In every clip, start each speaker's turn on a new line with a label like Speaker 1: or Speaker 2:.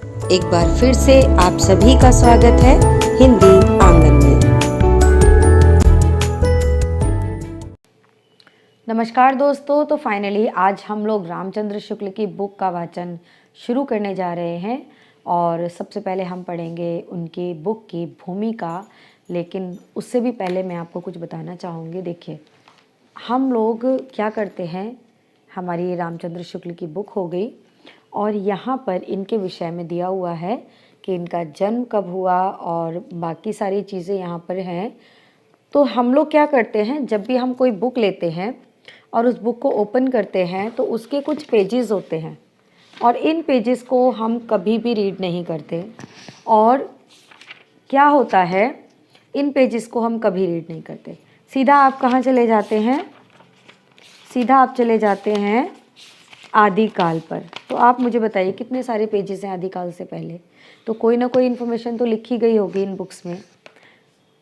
Speaker 1: एक बार फिर से आप सभी का स्वागत है हिंदी आंगन में।
Speaker 2: नमस्कार दोस्तों, तो फाइनली आज हम लोग रामचंद्र शुक्ल की बुक का वाचन शुरू करने जा रहे हैं और सबसे पहले हम पढ़ेंगे उनकी बुक की भूमिका। लेकिन उससे भी पहले मैं आपको कुछ बताना चाहूँगी। देखिए, हम लोग क्या करते हैं, हमारी रामचंद्र शुक्ल की बुक हो गई और यहाँ पर इनके विषय में दिया हुआ है कि इनका जन्म कब हुआ और बाकी सारी चीज़ें यहाँ पर हैं। तो हम लोग क्या करते हैं, जब भी हम कोई बुक लेते हैं और उस बुक को ओपन करते हैं तो उसके कुछ पेजेस होते हैं और इन पेजेस को हम कभी भी रीड नहीं करते। और क्या होता है, इन पेजेस को हम कभी रीड नहीं करते। सीधा आप कहाँ चले जाते हैं, सीधा आप चले जाते हैं आदिकाल पर। तो आप मुझे बताइए कितने सारे पेजेस हैं आदिकाल से पहले, तो कोई ना कोई इन्फॉर्मेशन तो लिखी गई होगी इन बुक्स में।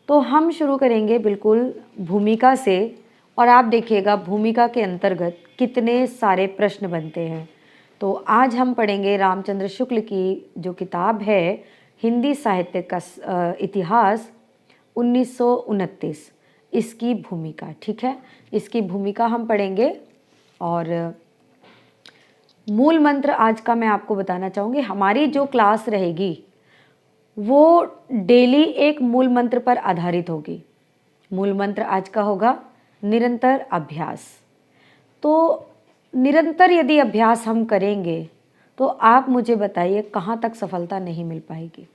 Speaker 2: तो हम शुरू करेंगे बिल्कुल भूमिका से और आप देखिएगा भूमिका के अंतर्गत कितने सारे प्रश्न बनते हैं। तो आज हम पढ़ेंगे रामचंद्र शुक्ल की जो किताब है हिंदी साहित्य का इतिहास 1929, इसकी भूमिका। ठीक है, इसकी भूमिका हम पढ़ेंगे और मूल मंत्र आज का मैं आपको बताना चाहूँगी। हमारी जो क्लास रहेगी वो डेली एक मूल मंत्र पर आधारित होगी। मूल मंत्र आज का होगा निरंतर अभ्यास। तो निरंतर यदि अभ्यास हम करेंगे तो आप मुझे बताइए कहाँ तक सफलता नहीं मिल पाएगी।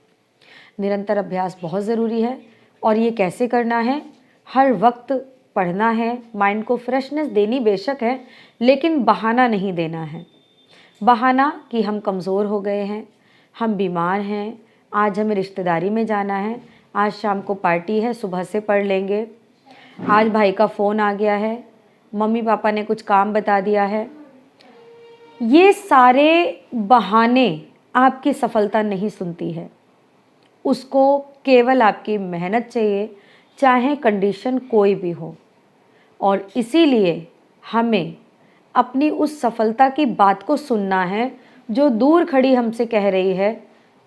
Speaker 2: निरंतर अभ्यास बहुत ज़रूरी है और ये कैसे करना है, हर वक्त पढ़ना है, माइंड को फ्रेशनेस देनी बेशक है लेकिन बहाना नहीं देना है। बहाना कि हम कमज़ोर हो गए हैं, हम बीमार हैं, आज हमें रिश्तेदारी में जाना है, आज शाम को पार्टी है, सुबह से पढ़ लेंगे, आज भाई का फ़ोन आ गया है, मम्मी पापा ने कुछ काम बता दिया है, ये सारे बहाने आपकी सफलता नहीं सुनती है। उसको केवल आपकी मेहनत चाहिए, चाहे कंडीशन कोई भी हो। और इसीलिए हमें अपनी उस सफलता की बात को सुनना है जो दूर खड़ी हमसे कह रही है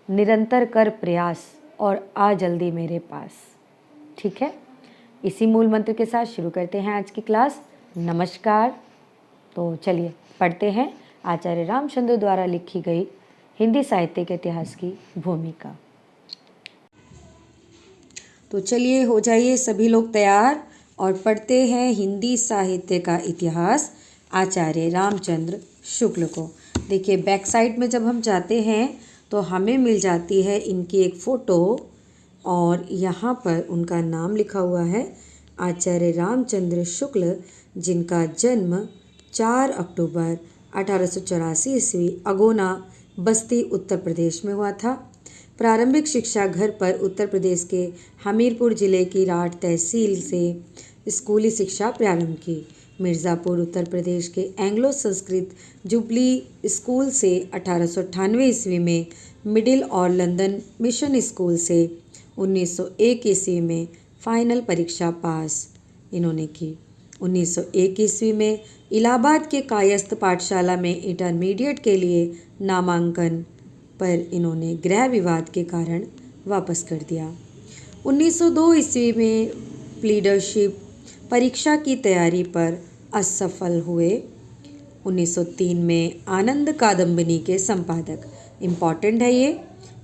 Speaker 2: निरंतर कर प्रयास और आ जल्दी मेरे पास। ठीक है, इसी मूल मंत्र के साथ शुरू करते हैं आज की क्लास। नमस्कार। तो चलिए पढ़ते हैं आचार्य रामचंद्र द्वारा लिखी गई हिंदी साहित्य के इतिहास की भूमिका।
Speaker 1: तो चलिए हो जाइए सभी लोग तैयार और पढ़ते हैं हिंदी साहित्य का इतिहास आचार्य रामचंद्र शुक्ल को। देखिए बैक साइड में जब हम जाते हैं तो हमें मिल जाती है इनकी एक फ़ोटो और यहाँ पर उनका नाम लिखा हुआ है आचार्य रामचंद्र शुक्ल, जिनका जन्म 4 अक्टूबर 1884 ईस्वी अगोना बस्ती उत्तर प्रदेश में हुआ था। प्रारंभिक शिक्षा घर पर उत्तर प्रदेश के हमीरपुर जिले की राठ तहसील से स्कूली शिक्षा प्रारंभ की। मिर्ज़ापुर उत्तर प्रदेश के एंग्लो संस्कृत जुबली स्कूल से 1898 ईस्वी में मिडिल और लंदन मिशन स्कूल से 1901 ईस्वी में फाइनल परीक्षा पास इन्होंने की। 1901 ईस्वी में इलाहाबाद के कायस्थ पाठशाला में इंटरमीडिएट के लिए नामांकन पर इन्होंने गृह विवाद के कारण वापस कर दिया। 1902 ईस्वी में प्लीडरशिप परीक्षा की तैयारी पर असफल हुए। 1903 में आनंद कादम्बिनी के संपादक, इम्पॉर्टेंट है ये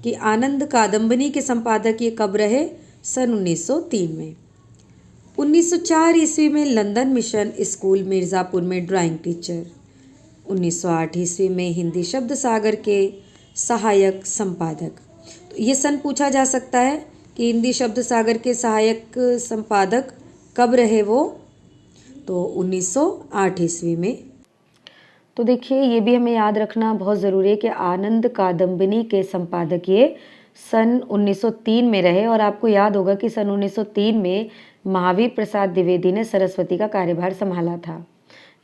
Speaker 1: कि आनंद कादम्बिनी के संपादक ये कब रहे, सन 1903 में। 1904 ईस्वी में लंदन मिशन स्कूल मिर्ज़ापुर में ड्राइंग टीचर। 1908 ईस्वी में हिंदी शब्द सागर के सहायक संपादक। तो ये सन पूछा जा सकता है कि हिंदी शब्द सागर के सहायक संपादक कब रहे वो, तो 1908 ईस्वी में।
Speaker 2: तो देखिए ये भी हमें याद रखना बहुत ज़रूरी है कि आनंद कादम्बिनी के संपादक ये सन 1903 में रहे और आपको याद होगा कि सन 1903 में महावीर प्रसाद द्विवेदी ने सरस्वती का कार्यभार संभाला था।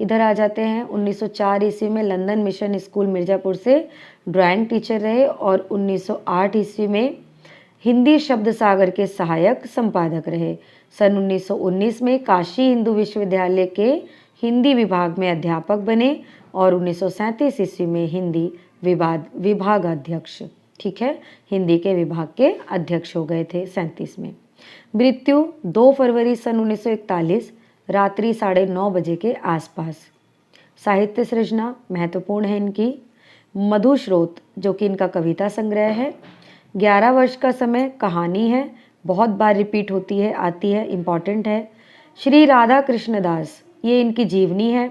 Speaker 2: इधर आ जाते हैं 1904 ईस्वी में लंदन मिशन स्कूल मिर्ज़ापुर से ड्राइंग टीचर रहे और 1908 ईस्वी में हिंदी शब्द सागर के सहायक संपादक रहे। सन 1919 में काशी हिंदू विश्वविद्यालय के हिंदी विभाग में अध्यापक बने और 1937 ईस्वी में हिंदी विभागाध्यक्ष। ठीक है, हिंदी के विभाग के अध्यक्ष हो गए थे 37 में। मृत्यु 2 फरवरी सन 1941 रात्रि 9:30 बजे के आसपास। साहित्य सृजना महत्वपूर्ण है इनकी। मधुस्रोत जो कि इनका कविता संग्रह है। 11 वर्ष का समय कहानी है, बहुत बार रिपीट होती है, आती है, इम्पॉर्टेंट है। श्री राधा कृष्णदास ये इनकी जीवनी है।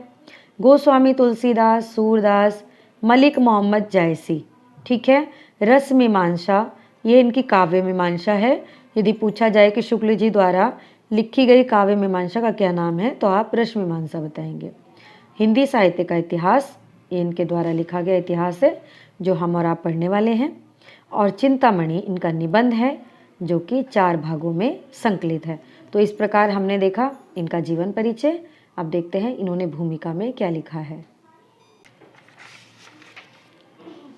Speaker 2: गोस्वामी तुलसीदास, सूरदास, मलिक मोहम्मद जायसी, ठीक है। रस मीमांसा ये इनकी काव्य मीमांसा है। यदि पूछा जाए कि शुक्ल जी द्वारा लिखी गई काव्य मीमांसा का क्या नाम है तो आप रस मीमांसा बताएंगे। हिंदी साहित्य का इतिहास ये इनके द्वारा लिखा गया इतिहास है जो हम और आप पढ़ने वाले हैं। और चिंतामणि इनका निबंध है जो कि 4 भागों में संकलित है। तो इस प्रकार हमने देखा इनका जीवन परिचय। अब देखते हैं इन्होंने भूमिका में क्या लिखा है।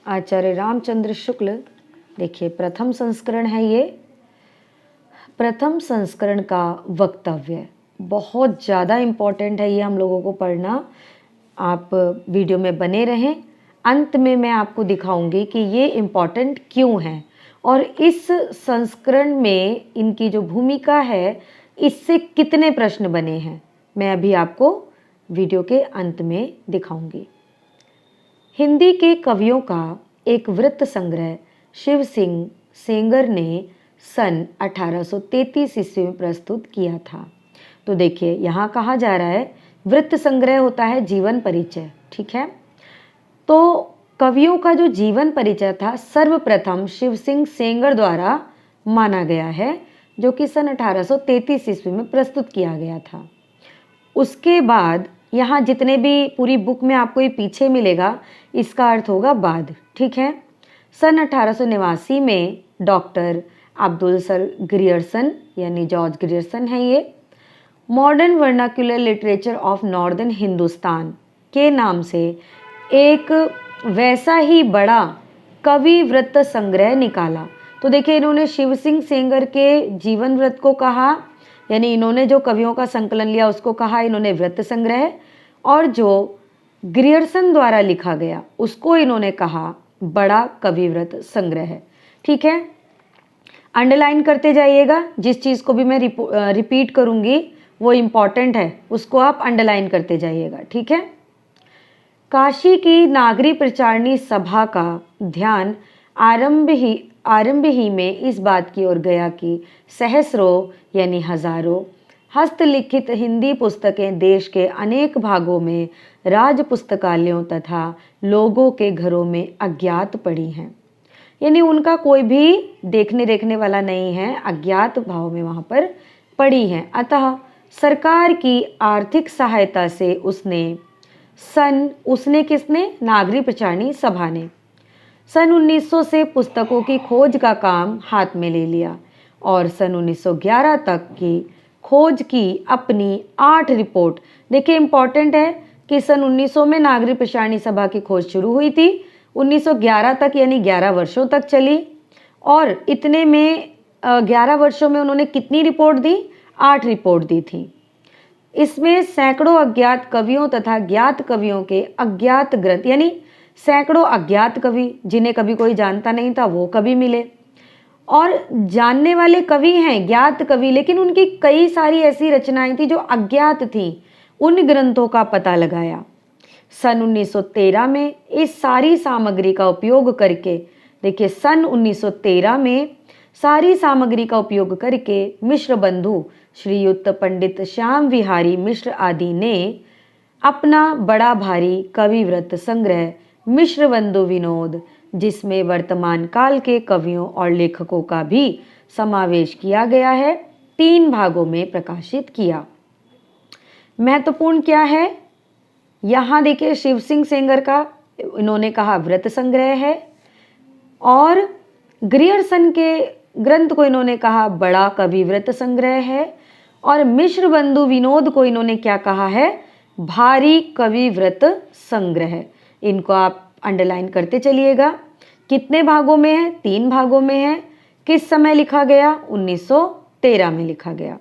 Speaker 2: आचार्य रामचंद्र शुक्ल, देखिए प्रथम संस्करण है ये। प्रथम संस्करण का वक्तव्य बहुत ज़्यादा इम्पॉर्टेंट है, ये हम लोगों को पढ़ना। आप वीडियो में बने रहें, अंत में मैं आपको दिखाऊंगी कि ये इम्पॉर्टेंट क्यों है और इस संस्करण में इनकी जो भूमिका है इससे कितने प्रश्न बने हैं, मैं अभी आपको वीडियो के अंत में दिखाऊंगी। हिंदी के कवियों का एक वृत्त संग्रह शिव सिंह सेंगर ने सन 1833 ईस्वी में प्रस्तुत किया था। तो देखिए यहाँ कहा जा रहा है वृत्त संग्रह होता है जीवन परिचय, ठीक है। तो कवियों का जो जीवन परिचय था सर्वप्रथम शिव सिंह सेंगर द्वारा माना गया है जो कि सन 1833 ईस्वी में प्रस्तुत किया गया था। उसके बाद यहाँ जितने भी पूरी बुक में आपको ये पीछे मिलेगा इसका अर्थ होगा बाद, ठीक है। सन 1889 में डॉक्टर अब्दुल सर ग्रियर्सन यानी जॉर्ज ग्रियर्सन है ये, modern vernacular literature of northern Hindustan के नाम से एक वैसा ही बड़ा कवि वृत्त संग्रह निकाला। तो देखिए इन्होंने शिव सिंह सेंगर के जीवन वृत्त को कहा, यानी इन्होंने जो कवियों का संकलन लिया उसको कहा इन्होंने वृत्त संग्रह, और जो ग्रियर्सन द्वारा लिखा गया उसको इन्होंने कहा बड़ा कवि वृत्त संग्रह, ठीक है। अंडरलाइन करते जाइएगा, जिस चीज़ को भी मैं रिपीट करूंगी वो इम्पॉर्टेंट है, उसको आप अंडरलाइन करते जाइएगा, ठीक है। काशी की नागरी प्रचारणी सभा का ध्यान आरंभ ही में इस बात की ओर गया कि सहस्रों यानी हजारों हस्तलिखित हिंदी पुस्तकें देश के अनेक भागों में राज पुस्तकालयों तथा लोगों के घरों में अज्ञात पड़ी हैं, यानी उनका कोई भी देखने वाला नहीं है, अज्ञात भाव में वहाँ पर पड़ी हैं। अतः सरकार की आर्थिक सहायता से किसने नागरी प्रचारणी सभा ने सन 1900 से पुस्तकों की खोज का काम हाथ में ले लिया और सन 1911 तक की खोज की अपनी 8 रिपोर्ट। देखिए इम्पॉर्टेंट है कि सन 1900 में नागरी प्रचारणी सभा की खोज शुरू हुई थी, 1911 तक यानी 11 वर्षों तक चली, और इतने में 11 वर्षों में उन्होंने कितनी रिपोर्ट दी? 8 रिपोर्ट दी थी। इसमें सैकड़ों अज्ञात कवियों तथा ज्ञात कवियों के अज्ञात ग्रंथ, यानी सैकड़ों अज्ञात कवि जिन्हें कभी कोई जानता नहीं था वो कवि मिले, और जानने वाले कवि हैं ज्ञात कवि, लेकिन उनकी कई सारी ऐसी रचनाएं थी जो अज्ञात थी, उन ग्रंथों का पता लगाया। सन 1913 में इस सारी सामग्री का उपयोग करके, देखिए सन 1913 में सारी सामग्री का उपयोग करके मिश्र बंधु श्रीयुक्त पंडित श्याम विहारी मिश्र आदि ने अपना बड़ा भारी कवि वृत्त संग्रह मिश्र बंधु विनोद, जिसमें वर्तमान काल के कवियों और लेखकों का भी समावेश किया गया है, 3 भागों में प्रकाशित किया। महत्वपूर्ण क्या है यहाँ देखिए, शिव सिंह सेंगर का इन्होंने कहा वृत्त संग्रह है, और ग्रियर्सन के ग्रंथ को इन्होंने कहा बड़ा कवि वृत्त संग्रह है, और मिश्र बंधु विनोद को इन्होंने क्या कहा है? भारी कवि वृत्त संग्रह। इनको आप अंडरलाइन करते चलिएगा। कितने भागों में है? 3 भागों में है। किस समय लिखा गया? 1913 में लिखा गया।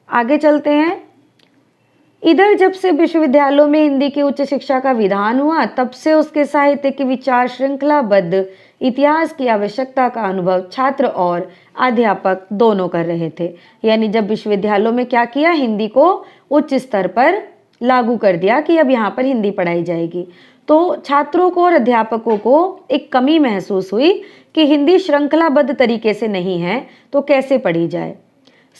Speaker 2: आगे चलते हैं। इधर जब से विश्वविद्यालयों में हिंदी की उच्च शिक्षा का विधान हुआ तब से उसके साहित्य की विचार श्रृंखलाबद्ध इतिहास की आवश्यकता का अनुभव छात्र और अध्यापक दोनों कर रहे थे। यानी जब विश्वविद्यालयों में क्या किया, हिंदी को उच्च स्तर पर लागू कर दिया कि अब यहाँ पर हिंदी पढ़ाई जाएगी, तो छात्रों को और अध्यापकों को एक कमी महसूस हुई कि हिंदी श्रृंखलाबद्ध तरीके से नहीं है तो कैसे पढ़ी जाए।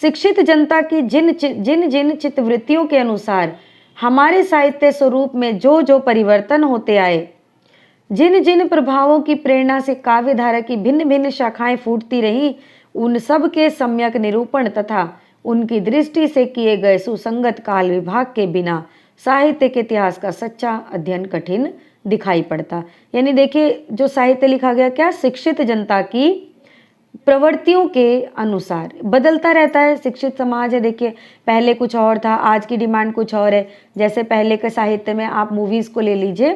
Speaker 2: शिक्षित जनता की जिन जिन चित्तवृत्तियों के अनुसार हमारे साहित्य स्वरूप में जो जो परिवर्तन होते आए, जिन जिन प्रभावों की प्रेरणा से काव्य धारा की भिन्न भिन्न शाखाएं फूटती रहीं, उन सब के सम्यक निरूपण तथा उनकी दृष्टि से किए गए सुसंगत काल विभाग के बिना साहित्य के इतिहास का सच्चा अध्ययन कठिन दिखाई पड़ता। यानी देखिए, जो साहित्य लिखा गया क्या, शिक्षित जनता की प्रवृत्तियों के अनुसार बदलता रहता है। शिक्षित समाज है, देखिए पहले कुछ और था, आज की डिमांड कुछ और है। जैसे पहले के साहित्य में आप मूवीज़ को ले लीजिए,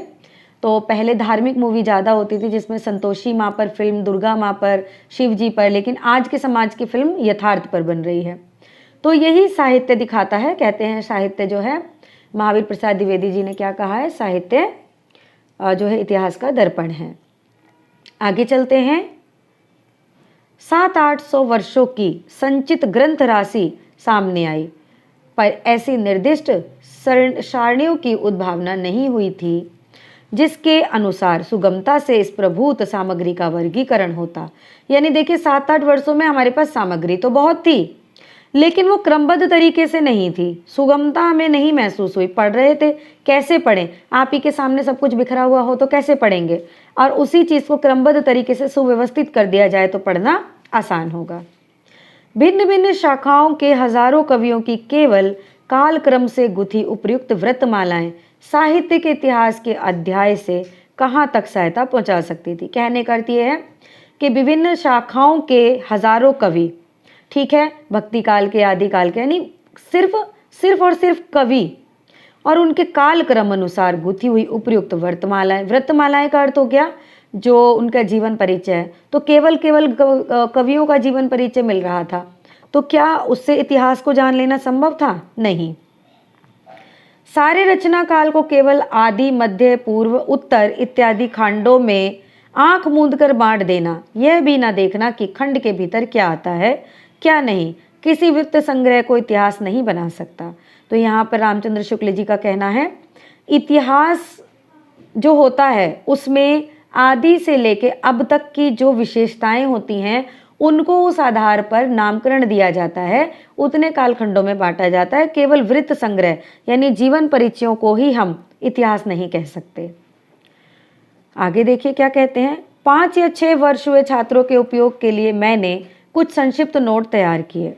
Speaker 2: तो पहले धार्मिक मूवी ज़्यादा होती थी जिसमें संतोषी माँ पर फिल्म, दुर्गा माँ पर, शिव जी पर, लेकिन आज के समाज की फिल्म यथार्थ पर बन रही है। तो यही साहित्य दिखाता है। कहते हैं साहित्य जो है, महावीर प्रसाद द्विवेदी जी ने क्या कहा है, साहित्य जो है इतिहास का दर्पण है। आगे चलते हैं। 700-800 वर्षों की संचित ग्रंथ राशि सामने आई, पर ऐसी निर्दिष्ट सारणियों की उद्भावना नहीं हुई थी जिसके अनुसार सुगमता से इस प्रभूत सामग्री का वर्गीकरण होता। यानी देखिए 7-8 वर्षों में हमारे पास सामग्री तो बहुत थी, लेकिन वो क्रमबद्ध तरीके से नहीं थी, सुगमता हमें नहीं महसूस हुई। पढ़ रहे थे, कैसे पढ़ें, आप ही के सामने सब कुछ बिखरा हुआ हो तो कैसे पढ़ेंगे, और उसी चीज़ को क्रमबद्ध तरीके से सुव्यवस्थित कर दिया जाए तो पढ़ना आसान होगा। भिन्न भिन्न शाखाओं के हजारों कवियों की केवल कालक्रम से गुथी उपयुक्त व्रतमालाएं साहित्य के इतिहास के अध्याय से कहाँ तक सहायता पहुंचा सकती थी। कहने का अर्थ ये है कि विभिन्न शाखाओं के हजारों कवि, ठीक है, भक्ति काल के, आदि काल के, यानी सिर्फ और सिर्फ कवि और उनके काल क्रम अनुसार गुथी हुई उपयुक्त व्रतमालाएं। व्रतमालाएं का अर्थ हो गया जो उनका जीवन परिचय है। तो केवल कवियों का जीवन परिचय मिल रहा था, तो क्या उससे इतिहास को जान लेना संभव था? नहीं। सारे रचना काल को केवल आदि, मध्य, पूर्व, उत्तर इत्यादि खंडों में आंख मूंद कर बांट देना, यह भी ना देखना कि खंड के भीतर क्या आता है क्या नहीं, किसी वृत्त संग्रह को इतिहास नहीं बना सकता। तो यहाँ पर रामचंद्र शुक्ल जी का कहना है, इतिहास जो होता है उसमें आदि से लेके अब तक की जो विशेषताएं होती हैं उनको उस आधार पर नामकरण दिया जाता है, उतने कालखंडों में बांटा जाता है। केवल वृत्त संग्रह यानी जीवन परिचयों को ही हम इतिहास नहीं कह सकते। आगे देखिए क्या कहते हैं। 5 या 6 वर्ष हुए छात्रों के उपयोग के लिए मैंने कुछ संक्षिप्त नोट तैयार किए,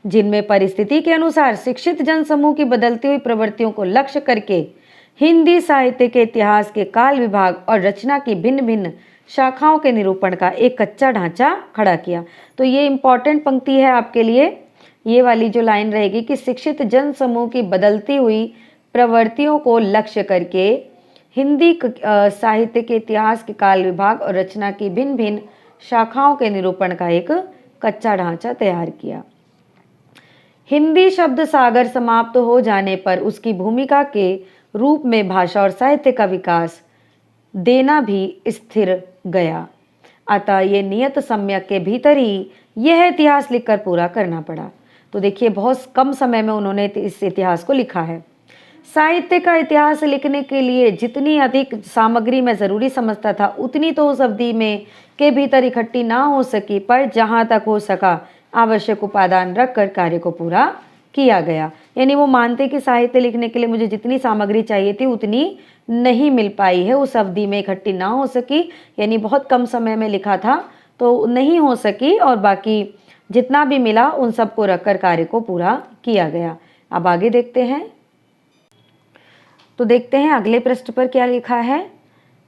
Speaker 2: जिनमें परिस्थिति के अनुसार शिक्षित जनसमूह की बदलती हुई प्रवृत्तियों को लक्ष्य करके हिंदी साहित्य के इतिहास के काल विभाग और रचना की भिन्न भिन्न शाखाओं के निरूपण का एक कच्चा ढांचा खड़ा किया। तो ये इंपॉर्टेंट पंक्ति है आपके लिए, ये वाली जो लाइन रहेगी कि शिक्षित जनसमूह की बदलती हुई प्रवृत्तियों को लक्ष्य करके हिंदी साहित्य के इतिहास के काल विभाग और रचना की भिन्न भिन्न शाखाओं के निरूपण का एक कच्चा ढांचा तैयार किया। हिंदी शब्द सागर समाप्त हो जाने पर उसकी भूमिका के रूप में भाषा और साहित्य का विकास देना भी स्थिर गया, अतः ये नियत सम्यक के भीतर ही यह इतिहास लिखकर पूरा करना पड़ा। तो देखिए बहुत कम समय में उन्होंने इस इतिहास को लिखा है। साहित्य का इतिहास लिखने के लिए जितनी अधिक सामग्री मैं ज़रूरी समझता था उतनी तो उस अवधि में के भीतर इकट्ठी ना हो सकी, पर जहाँ तक हो सका आवश्यक उपादान रखकर कार्य को पूरा किया गया। यानी वो मानते कि साहित्य लिखने के लिए मुझे जितनी सामग्री चाहिए थी उतनी नहीं मिल पाई है, उस अवधि में इकट्ठी ना हो सकी, यानी बहुत कम समय में लिखा था तो नहीं हो सकी, और बाकी जितना भी मिला उन सबको रखकर कार्य को पूरा किया गया। अब आगे देखते हैं। तो देखते हैं अगले पृष्ठ पर क्या लिखा है।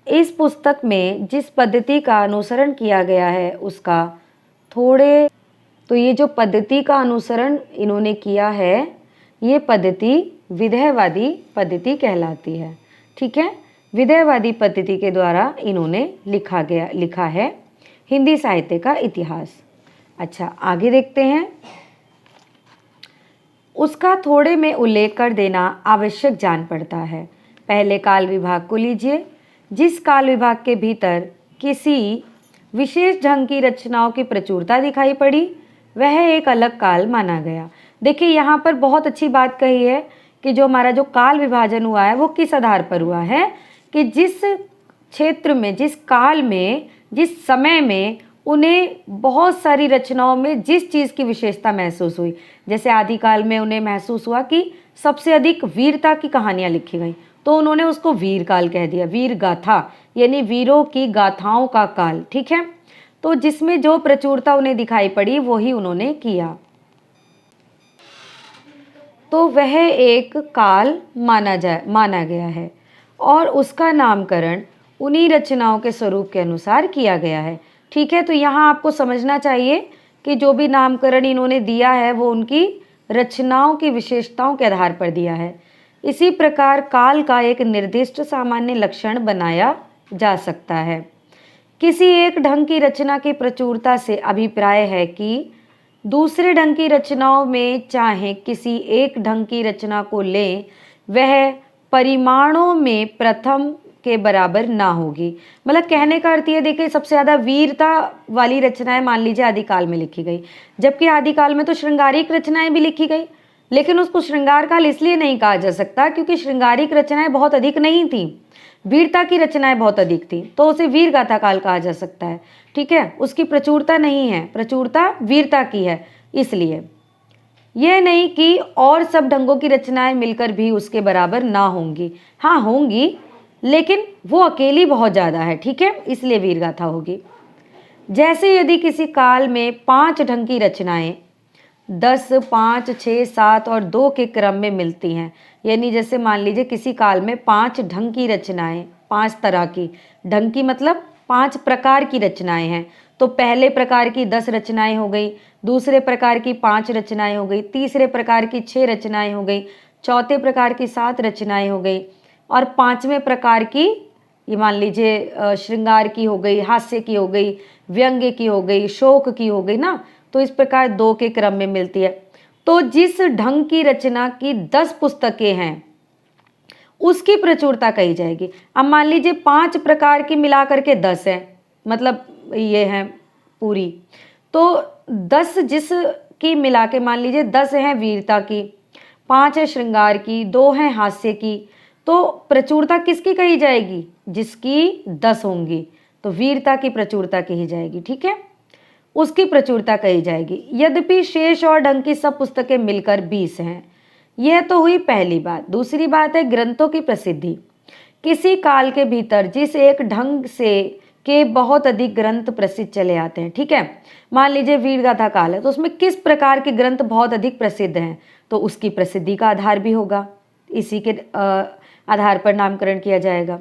Speaker 2: इस पुस्तक में जिस पद्धति का अनुसरण किया गया है उसका थोड़े, तो ये जो पद्धति का अनुसरण इन्होंने किया है ये पद्धति विधेयवादी पद्धति कहलाती है। ठीक है, विधेयवादी पद्धति के द्वारा इन्होंने लिखा है हिंदी साहित्य का इतिहास। अच्छा आगे देखते हैं। उसका थोड़े में उल्लेख कर देना आवश्यक जान पड़ता है। पहले काल विभाग को लीजिए, जिस काल विभाग के भीतर किसी विशेष ढंग की रचनाओं की प्रचुरता दिखाई पड़ी, वह एक अलग काल माना गया। देखिए यहाँ पर बहुत अच्छी बात कही है कि जो हमारा जो काल विभाजन हुआ है वो किस आधार पर हुआ है कि जिस क्षेत्र में, जिस काल में, जिस समय में उन्हें बहुत सारी रचनाओं में जिस चीज़ की विशेषता महसूस हुई, जैसे आदिकाल में उन्हें महसूस हुआ कि सबसे अधिक वीरता की कहानियाँ लिखी गई, तो उन्होंने उसको वीर काल कह दिया, वीर गाथा, यानी वीरों की गाथाओं का काल। ठीक है, तो जिसमें जो प्रचुरता उन्हें दिखाई पड़ी वही उन्होंने किया, तो वह एक काल माना गया है और उसका नामकरण उन्हीं रचनाओं के स्वरूप के अनुसार किया गया है। ठीक है, तो यहाँ आपको समझना चाहिए कि जो भी नामकरण इन्होंने दिया है वो उनकी रचनाओं की विशेषताओं के आधार पर दिया है। इसी प्रकार काल का एक निर्दिष्ट सामान्य लक्षण बनाया जा सकता है। किसी एक ढंग की रचना की प्रचुरता से अभिप्राय है कि दूसरे ढंग की रचनाओं में चाहे किसी एक ढंग की रचना को लें, वह परिमाणों में प्रथम के बराबर ना होगी। मतलब कहने का अर्थ ये, देखिए सबसे ज़्यादा वीरता वाली रचनाएं मान लीजिए आदिकाल में लिखी गई, जबकि आदिकाल में तो श्रृंगारिक रचनाएं भी लिखी गई, लेकिन उसको श्रृंगार काल इसलिए नहीं कहा जा सकता क्योंकि श्रृंगारिक रचनाएं बहुत अधिक नहीं थी, वीरता की रचनाएं बहुत अधिक थी, तो उसे वीर गाथा काल कहा जा सकता है। ठीक है, उसकी प्रचुरता नहीं है, प्रचुरता वीरता की है। इसलिए यह नहीं कि और सब ढंगों की रचनाएं मिलकर भी उसके बराबर ना होंगी, हाँ होंगी, लेकिन वो अकेली बहुत ज़्यादा है। ठीक है, इसलिए वीर गाथा होगी। जैसे यदि किसी काल में 5 ढंग की रचनाएं 10, 5, 6, 7 और 2 के क्रम में मिलती हैं, यानी जैसे मान लीजिए किसी काल में 5 ढंग की रचनाएं, 5 तरह की, ढंग की मतलब 5 प्रकार की रचनाएं हैं, तो पहले प्रकार की 10 रचनाएं हो गई, दूसरे प्रकार की 5 रचनाएं हो गई, तीसरे प्रकार की 6 रचनाएं हो गई, चौथे प्रकार की 7 रचनाएं हो गई, और 5वें प्रकार की ये मान लीजिए श्रृंगार की हो गई, हास्य की हो गई, व्यंग्य की हो गई, शोक की हो गई ना, तो इस प्रकार 2 के क्रम में मिलती है। तो जिस ढंग की रचना की 10 पुस्तकें हैं उसकी प्रचुरता कही जाएगी। अब मान लीजिए 5 प्रकार की मिला करके 10 है, मतलब ये है पूरी, तो 10 जिस की मिला के मान लीजिए 10 हैं वीरता की, 5 है श्रृंगार की, 2 हैं हास्य की, तो प्रचुरता किसकी कही जाएगी? जिसकी 10 होंगी, तो वीरता की प्रचुरता कही जाएगी। ठीक है, उसकी प्रचुरता कही जाएगी। यद्यपि शेष और ढंग की सब पुस्तकें मिलकर 20 हैं। यह तो हुई पहली बात। दूसरी बात है ग्रंथों की प्रसिद्धि। किसी काल के भीतर जिस एक ढंग से के बहुत अधिक ग्रंथ प्रसिद्ध चले आते हैं, ठीक है, मान लीजिए वीर गाथा काल है, तो उसमें किस प्रकार के ग्रंथ बहुत अधिक प्रसिद्ध हैं, तो उसकी प्रसिद्धि का आधार भी होगा, इसी के आधार पर नामकरण किया जाएगा।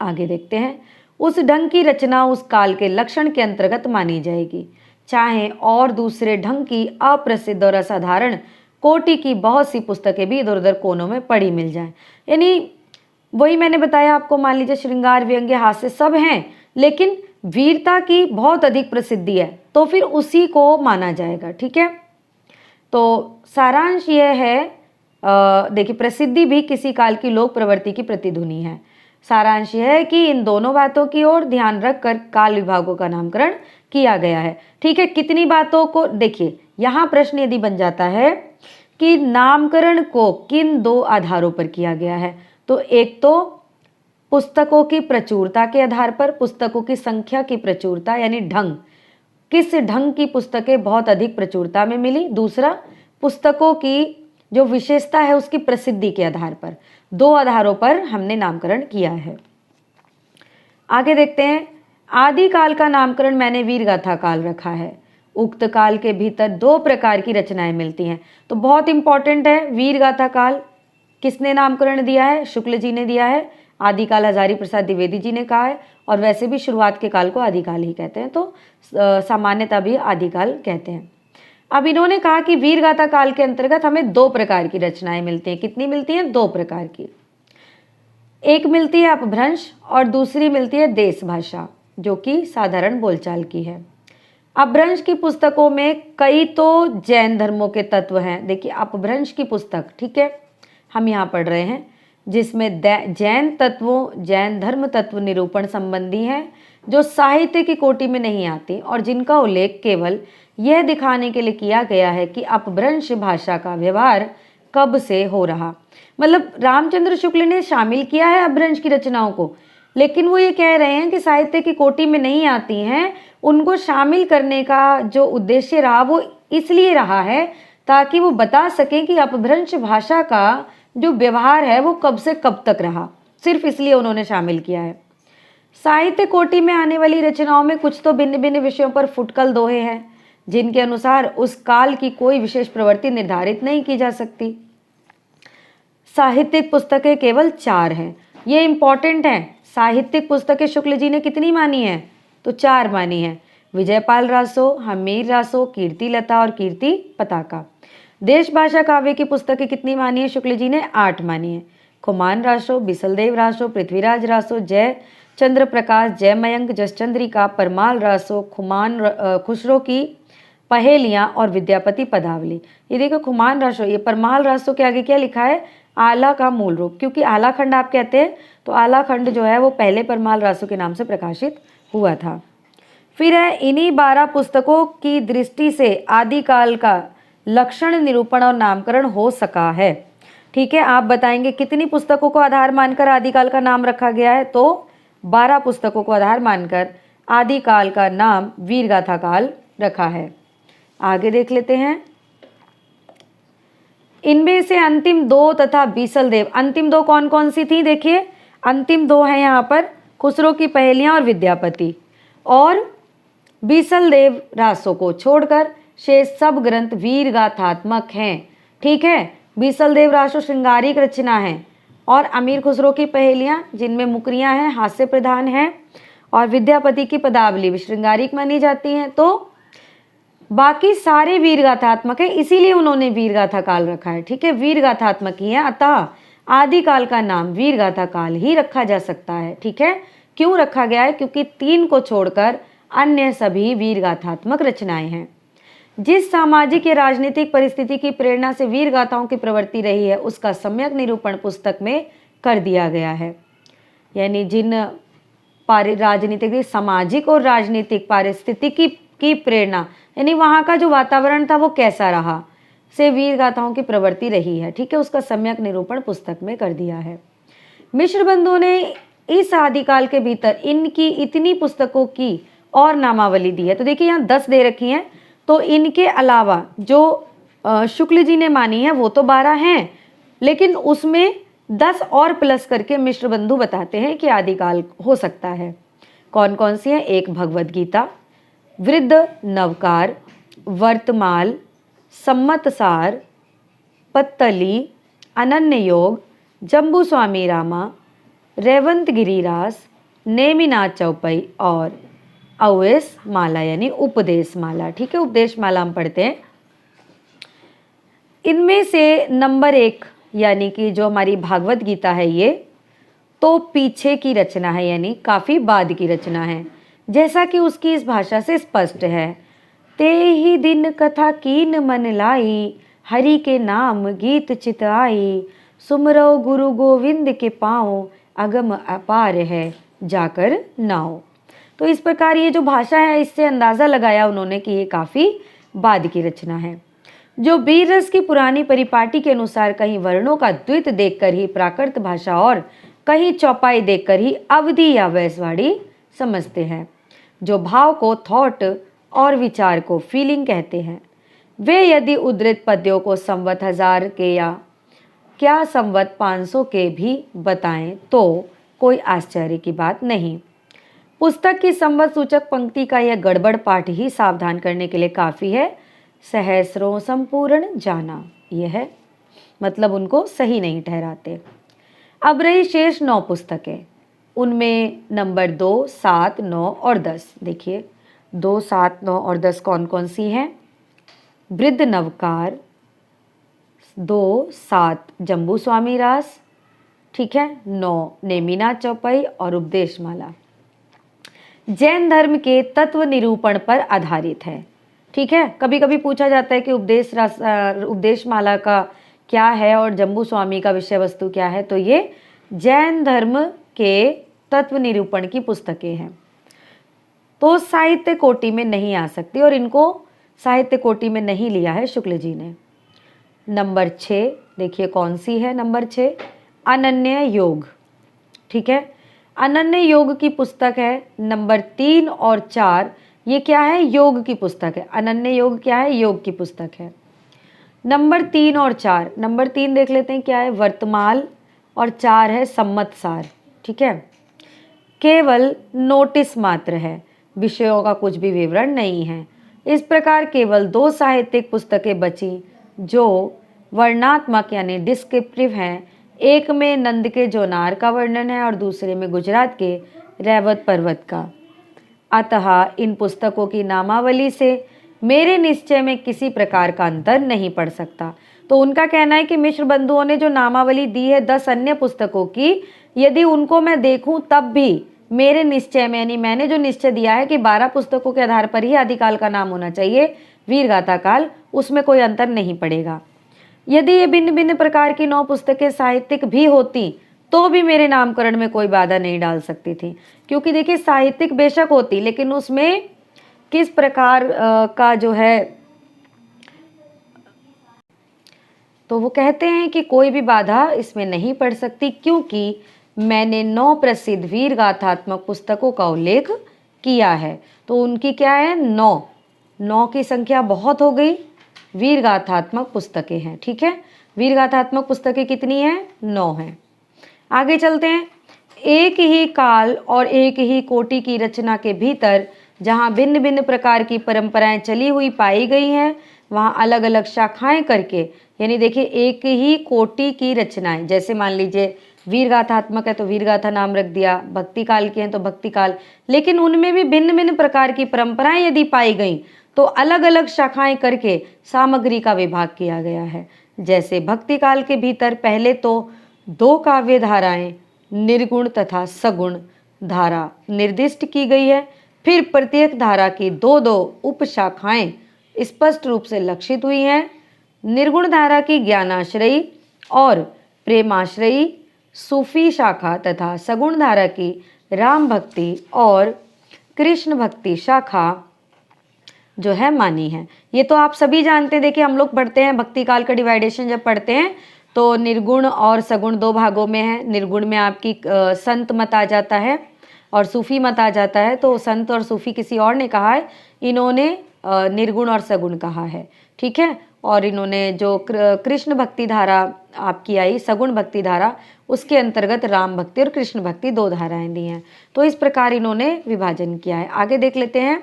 Speaker 2: आगे देखते हैं, उस ढंग की रचना उस काल के लक्षण के अंतर्गत मानी जाएगी, चाहे और दूसरे ढंग की अप्रसिद्ध और असाधारण कोटि की बहुत सी पुस्तकें भी इधर उधर कोनों में पड़ी मिल जाएं। यानी वही मैंने बताया आपको, मान लीजिए श्रृंगार, व्यंग्य, हास्य सब हैं, लेकिन वीरता की बहुत अधिक प्रसिद्धि है, तो फिर उसी को माना जाएगा। ठीक है, तो सारांश यह है, देखिए प्रसिद्धि भी किसी काल की लोक प्रवृत्ति की प्रतिध्वनि है। सारांश यह है कि इन दोनों बातों की ओर ध्यान रखकर काल विभागों का नामकरण किया गया है। ठीक है, कितनी बातों को देखिए, यहाँ प्रश्न यदि बन जाता है कि नामकरण को किन 2 आधारों पर किया गया है, तो एक तो पुस्तकों की प्रचुरता के आधार पर, पुस्तकों की संख्या की प्रचुरता यानी ढंग, किस ढंग की पुस्तकें बहुत अधिक प्रचुरता में मिली, दूसरा पुस्तकों की जो विशेषता है उसकी प्रसिद्धि के आधार पर, 2 आधारों पर हमने नामकरण किया है। आगे देखते हैं, आदिकाल का नामकरण मैंने वीर गाथा काल रखा है। उक्त काल के भीतर 2 प्रकार की रचनाएं मिलती हैं, तो बहुत इंपॉर्टेंट है। वीर गाथा काल किसने नामकरण दिया है? शुक्ल जी ने दिया है। आदिकाल हजारी प्रसाद द्विवेदी जी ने कहा है, और वैसे भी शुरुआत के काल को आदिकाल ही कहते हैं, तो सामान्यतः भी आदिकाल कहते हैं। अब इन्होंने कहा कि वीर गाथा काल के अंतर्गत हमें 2 प्रकार की रचनाएं मिलती हैं। कितनी मिलती हैं? 2 प्रकार की। एक मिलती है अपभ्रंश और दूसरी मिलती है देश भाषा, जो कि साधारण बोलचाल की है। अपभ्रंश की पुस्तकों में कई तो जैन धर्मों के तत्व हैं। देखिए अपभ्रंश की पुस्तक, ठीक है, हम यहाँ पढ़ रहे हैं, जिसमें जैन तत्वों, जैन धर्म तत्व निरूपण संबंधी हैं, जो साहित्य की कोटि में नहीं आती और जिनका उल्लेख केवल यह दिखाने के लिए किया गया है कि अपभ्रंश भाषा का व्यवहार कब से हो रहा। मतलब रामचंद्र शुक्ल ने शामिल किया है अपभ्रंश की रचनाओं को, लेकिन वो ये कह रहे हैं कि साहित्य की कोटि में नहीं आती हैं। उनको शामिल करने का जो उद्देश्य रहा वो इसलिए रहा है ताकि वो बता सकें कि अपभ्रंश भाषा का जो व्यवहार है वो कब से कब तक रहा, सिर्फ इसलिए उन्होंने शामिल किया है। साहित्य कोटि में आने वाली रचनाओं में कुछ तो भिन्न भिन्न विषयों पर फुटकल दोहे हैं जिनके अनुसार उस काल की कोई विशेष प्रवृत्ति निर्धारित नहीं की जा सकती। साहित्यिक पुस्तकें केवल 4 हैं, ये इंपॉर्टेंट है। साहित्यिक पुस्तकें शुक्ल जी ने कितनी मानी है? तो 4 मानी है। विजयपाल रासो, हमीर रासो, कीर्ति लता और कीर्ति पताका। देश भाषा काव्य की पुस्तकें कितनी मानी है शुक्ल जी ने? 8 मानी है। खुमान रासो, बिसलदेव रासो, पृथ्वीराज रासो, जय चंद्र प्रकाश, जय मयंक, जसचंद्रिका, परमाल रासो, खुसरो की पहेलियां और विद्यापति पदावली। ये देखो खुमान रासो, ये परमाल रासो के आगे क्या लिखा है? आला का मूल रूप, क्योंकि आला खंड आप कहते हैं तो आला खंड जो है वो पहले परमाल रासो के नाम से प्रकाशित हुआ था। फिर है इन्हीं 12 पुस्तकों की दृष्टि से आदिकाल का लक्षण निरूपण और नामकरण हो सका है। ठीक है, आप बताएंगे कितनी पुस्तकों को आधार मानकर आदिकाल का नाम रखा गया है? तो 12 पुस्तकों को आधार मानकर आदिकाल का नाम वीरगाथा काल रखा है। आगे देख लेते हैं। इनमें से अंतिम 2 तथा बीसलदेव, अंतिम 2 कौन कौन सी थी? देखिए अंतिम 2 हैं यहाँ पर, खुसरो की पहेलियां और विद्यापति, और बीसलदेव रासो को छोड़कर शेष सब ग्रंथ वीर गाथात्मक हैं। ठीक है, बीसलदेव रासो श्रृंगारिक रचना है और अमीर खुसरो की पहेलियां जिनमें मुकरियां हैं, हास्य प्रधान हैं, और विद्यापति की पदावली भी श्रृंगारिक मानी जाती हैं। तो बाकी सारे वीर गाथात्मक है, इसीलिए उन्होंने वीर गाथा काल रखा है। ठीक है, वीर गाथात्मक ही है, अतः आदिकाल का नाम वीर गाथा काल ही रखा जा सकता है। ठीक है, क्यों रखा गया है? क्योंकि 3 को छोड़कर अन्य सभी वीर गाथात्मक रचनाएं हैं। जिस सामाजिक या राजनीतिक परिस्थिति की प्रेरणा से वीर गाथाओं की प्रवृत्ति रही है उसका सम्यक निरूपण पुस्तक में कर दिया गया है। यानी जिन राजनीतिक, सामाजिक और राजनीतिक परिस्थिति की प्रेरणा, यानी वहाँ का जो वातावरण था वो कैसा रहा, से वीर गाथाओं की प्रवृत्ति रही है। ठीक है, उसका सम्यक निरूपण पुस्तक में कर दिया है। मिश्र बंधुओं ने इस आदिकाल के भीतर इनकी इतनी पुस्तकों की और नामावली दी है। तो देखिए यहाँ 10 दे रखी हैं, तो इनके अलावा जो शुक्ल जी ने मानी है वो तो 12 हैं, लेकिन उसमें 10 और प्लस करके मिश्र बंधु बताते हैं कि आदिकाल हो सकता है। कौन कौन सी है? एक भगवद गीता, वृद्ध नवकार, वर्तमाल, सम्मतसार, पत्तली, अनन्य योग, जम्बू स्वामी रामा, रेवंत गिरिरास, नेमिनाथ चौपाई और अवेश माला यानी उपदेश माला। ठीक है, उपदेश माला हम पढ़ते हैं। इनमें से नंबर 1 यानी कि जो हमारी भागवत गीता है ये तो पीछे की रचना है, यानी काफ़ी बाद की रचना है, जैसा कि उसकी इस भाषा से स्पष्ट है। ते ही दिन कथा कीन मन लाई, हरि के नाम गीत चित आई, सुमरो गुरु गोविंद के पाँव, अगम अपार है जाकर नाओ। तो इस प्रकार ये जो भाषा है इससे अंदाज़ा लगाया उन्होंने कि ये काफ़ी बाद की रचना है। जो वीर रस की पुरानी परिपाटी के अनुसार कहीं वर्णों का द्वित देखकर ही प्राकृत भाषा और कहीं चौपाई देखकर ही अवधि या वैसवाड़ी समझते हैं। जो भाव को थॉट और विचार को फीलिंग कहते हैं, वे यदि उद्धृत पद्यों को संवत 1000 के या क्या संवत 500 के भी बताएं तो कोई आश्चर्य की बात नहीं। पुस्तक की संवत सूचक पंक्ति का यह गड़बड़ पाठ ही सावधान करने के लिए काफ़ी है। सहस्रों संपूर्ण जाना, यह है मतलब उनको सही नहीं ठहराते। अब रही शेष 9 पुस्तकें, उनमें नंबर 2, 7, 9 और 10। देखिए 2, 7, 9 और 10 कौन कौन सी हैं? वृद्ध नवकार, 2, 7 जम्बू स्वामी रास, ठीक है, 9 नेमिनाथ चौपाई और उपदेश माला। जैन धर्म के तत्व निरूपण पर आधारित है। ठीक है, कभी कभी पूछा जाता है कि उपदेश माला का क्या है और जम्बू स्वामी का विषय वस्तु क्या है, तो ये जैन धर्म के तत्व निरूपण की पुस्तकें हैं। तो साहित्य कोटि में नहीं आ सकती और इनको साहित्य कोटि में नहीं लिया है शुक्ल जी ने। नंबर 6 देखिए कौन सी है, नंबर 6 अनन्य योग। ठीक है, अनन्य योग की पुस्तक है। नंबर 3 और 4 ये क्या है, योग की पुस्तक है। अनन्य योग क्या है, योग की पुस्तक है। नंबर 3 और 4, नंबर 3 देख लेते हैं क्या है, वर्तमान, और 4 है सम्मतसार। ठीक है, केवल नोटिस मात्र है, विषयों का कुछ भी विवरण नहीं है। इस प्रकार केवल 2 साहित्यिक पुस्तकें बची जो वर्णनात्मक यानी डिस्क्रिप्टिव हैं। एक में नंद के जोनार का वर्णन है और दूसरे में गुजरात के रैवत पर्वत का। अतः इन पुस्तकों की नामावली से मेरे निश्चय में किसी प्रकार का अंतर नहीं पड़ सकता। तो उनका कहना है कि मिश्र बंधुओं ने जो नामावली दी है 10 अन्य पुस्तकों की, यदि उनको मैं देखूं तब भी मेरे निश्चय में, यानी मैंने जो निश्चय दिया है कि 12 पुस्तकों के आधार पर ही आदिकाल का नाम होना चाहिए वीरगाथा काल, उसमें कोई अंतर नहीं पड़ेगा। यदि ये भिन्न भिन्न प्रकार की 9 पुस्तकें साहित्यिक भी होती तो भी मेरे नामकरण में कोई बाधा नहीं डाल सकती थी, क्योंकि देखिए साहित्यिक बेशक होती लेकिन उसमें किस प्रकार का जो है, तो वो कहते हैं कि कोई भी बाधा इसमें नहीं पड़ सकती, क्योंकि मैंने 9 प्रसिद्ध वीर गाथात्मक पुस्तकों का उल्लेख किया है। तो उनकी क्या है, 9 की संख्या बहुत हो गई, वीर गाथात्मक पुस्तकें हैं। ठीक है, वीर गाथात्मक पुस्तकें कितनी हैं, 9 हैं। आगे चलते हैं। एक ही काल और एक ही कोटि की रचना के भीतर जहाँ भिन्न भिन्न प्रकार की परंपराएं चली हुई पाई गई हैं, वहाँ अलग अलग शाखाएं करके, यानी देखिए एक ही कोटि की रचनाएं, जैसे मान लीजिए वीरगाथात्मक है तो वीरगाथा नाम रख दिया, भक्ति काल की हैं तो भक्ति काल, लेकिन उनमें भी भिन्न भिन्न प्रकार की परंपराएं यदि पाई गई तो अलग अलग शाखाएं करके सामग्री का विभाग किया गया है। जैसे भक्ति काल के भीतर पहले तो 2 काव्य धाराएं निर्गुण तथा सगुण धारा निर्दिष्ट की गई है, फिर प्रत्येक धारा की 2-2 उपशाखाएं स्पष्ट रूप से लक्षित हुई हैं। निर्गुण धारा की ज्ञानाश्रयी और प्रेमाश्रयी सूफी शाखा तथा सगुण धारा की राम भक्ति और कृष्ण भक्ति शाखा जो है मानी है। ये तो आप सभी जानते हैं। देखिए हम लोग पढ़ते हैं भक्ति काल का डिवाइडेशन जब पढ़ते हैं तो निर्गुण और सगुण 2 भागों में है। निर्गुण में आपकी संत मत आ जाता है और सूफी मत आ जाता है। तो संत और सूफी किसी और ने कहा है, इन्होंने निर्गुण और सगुण कहा है। ठीक है, और इन्होंने जो कृष्ण भक्ति धारा आपकी आई, सगुण भक्ति धारा, उसके अंतर्गत राम भक्ति और कृष्ण भक्ति 2 धाराएं दी हैं। तो इस प्रकार इन्होंने विभाजन किया है। आगे देख लेते हैं।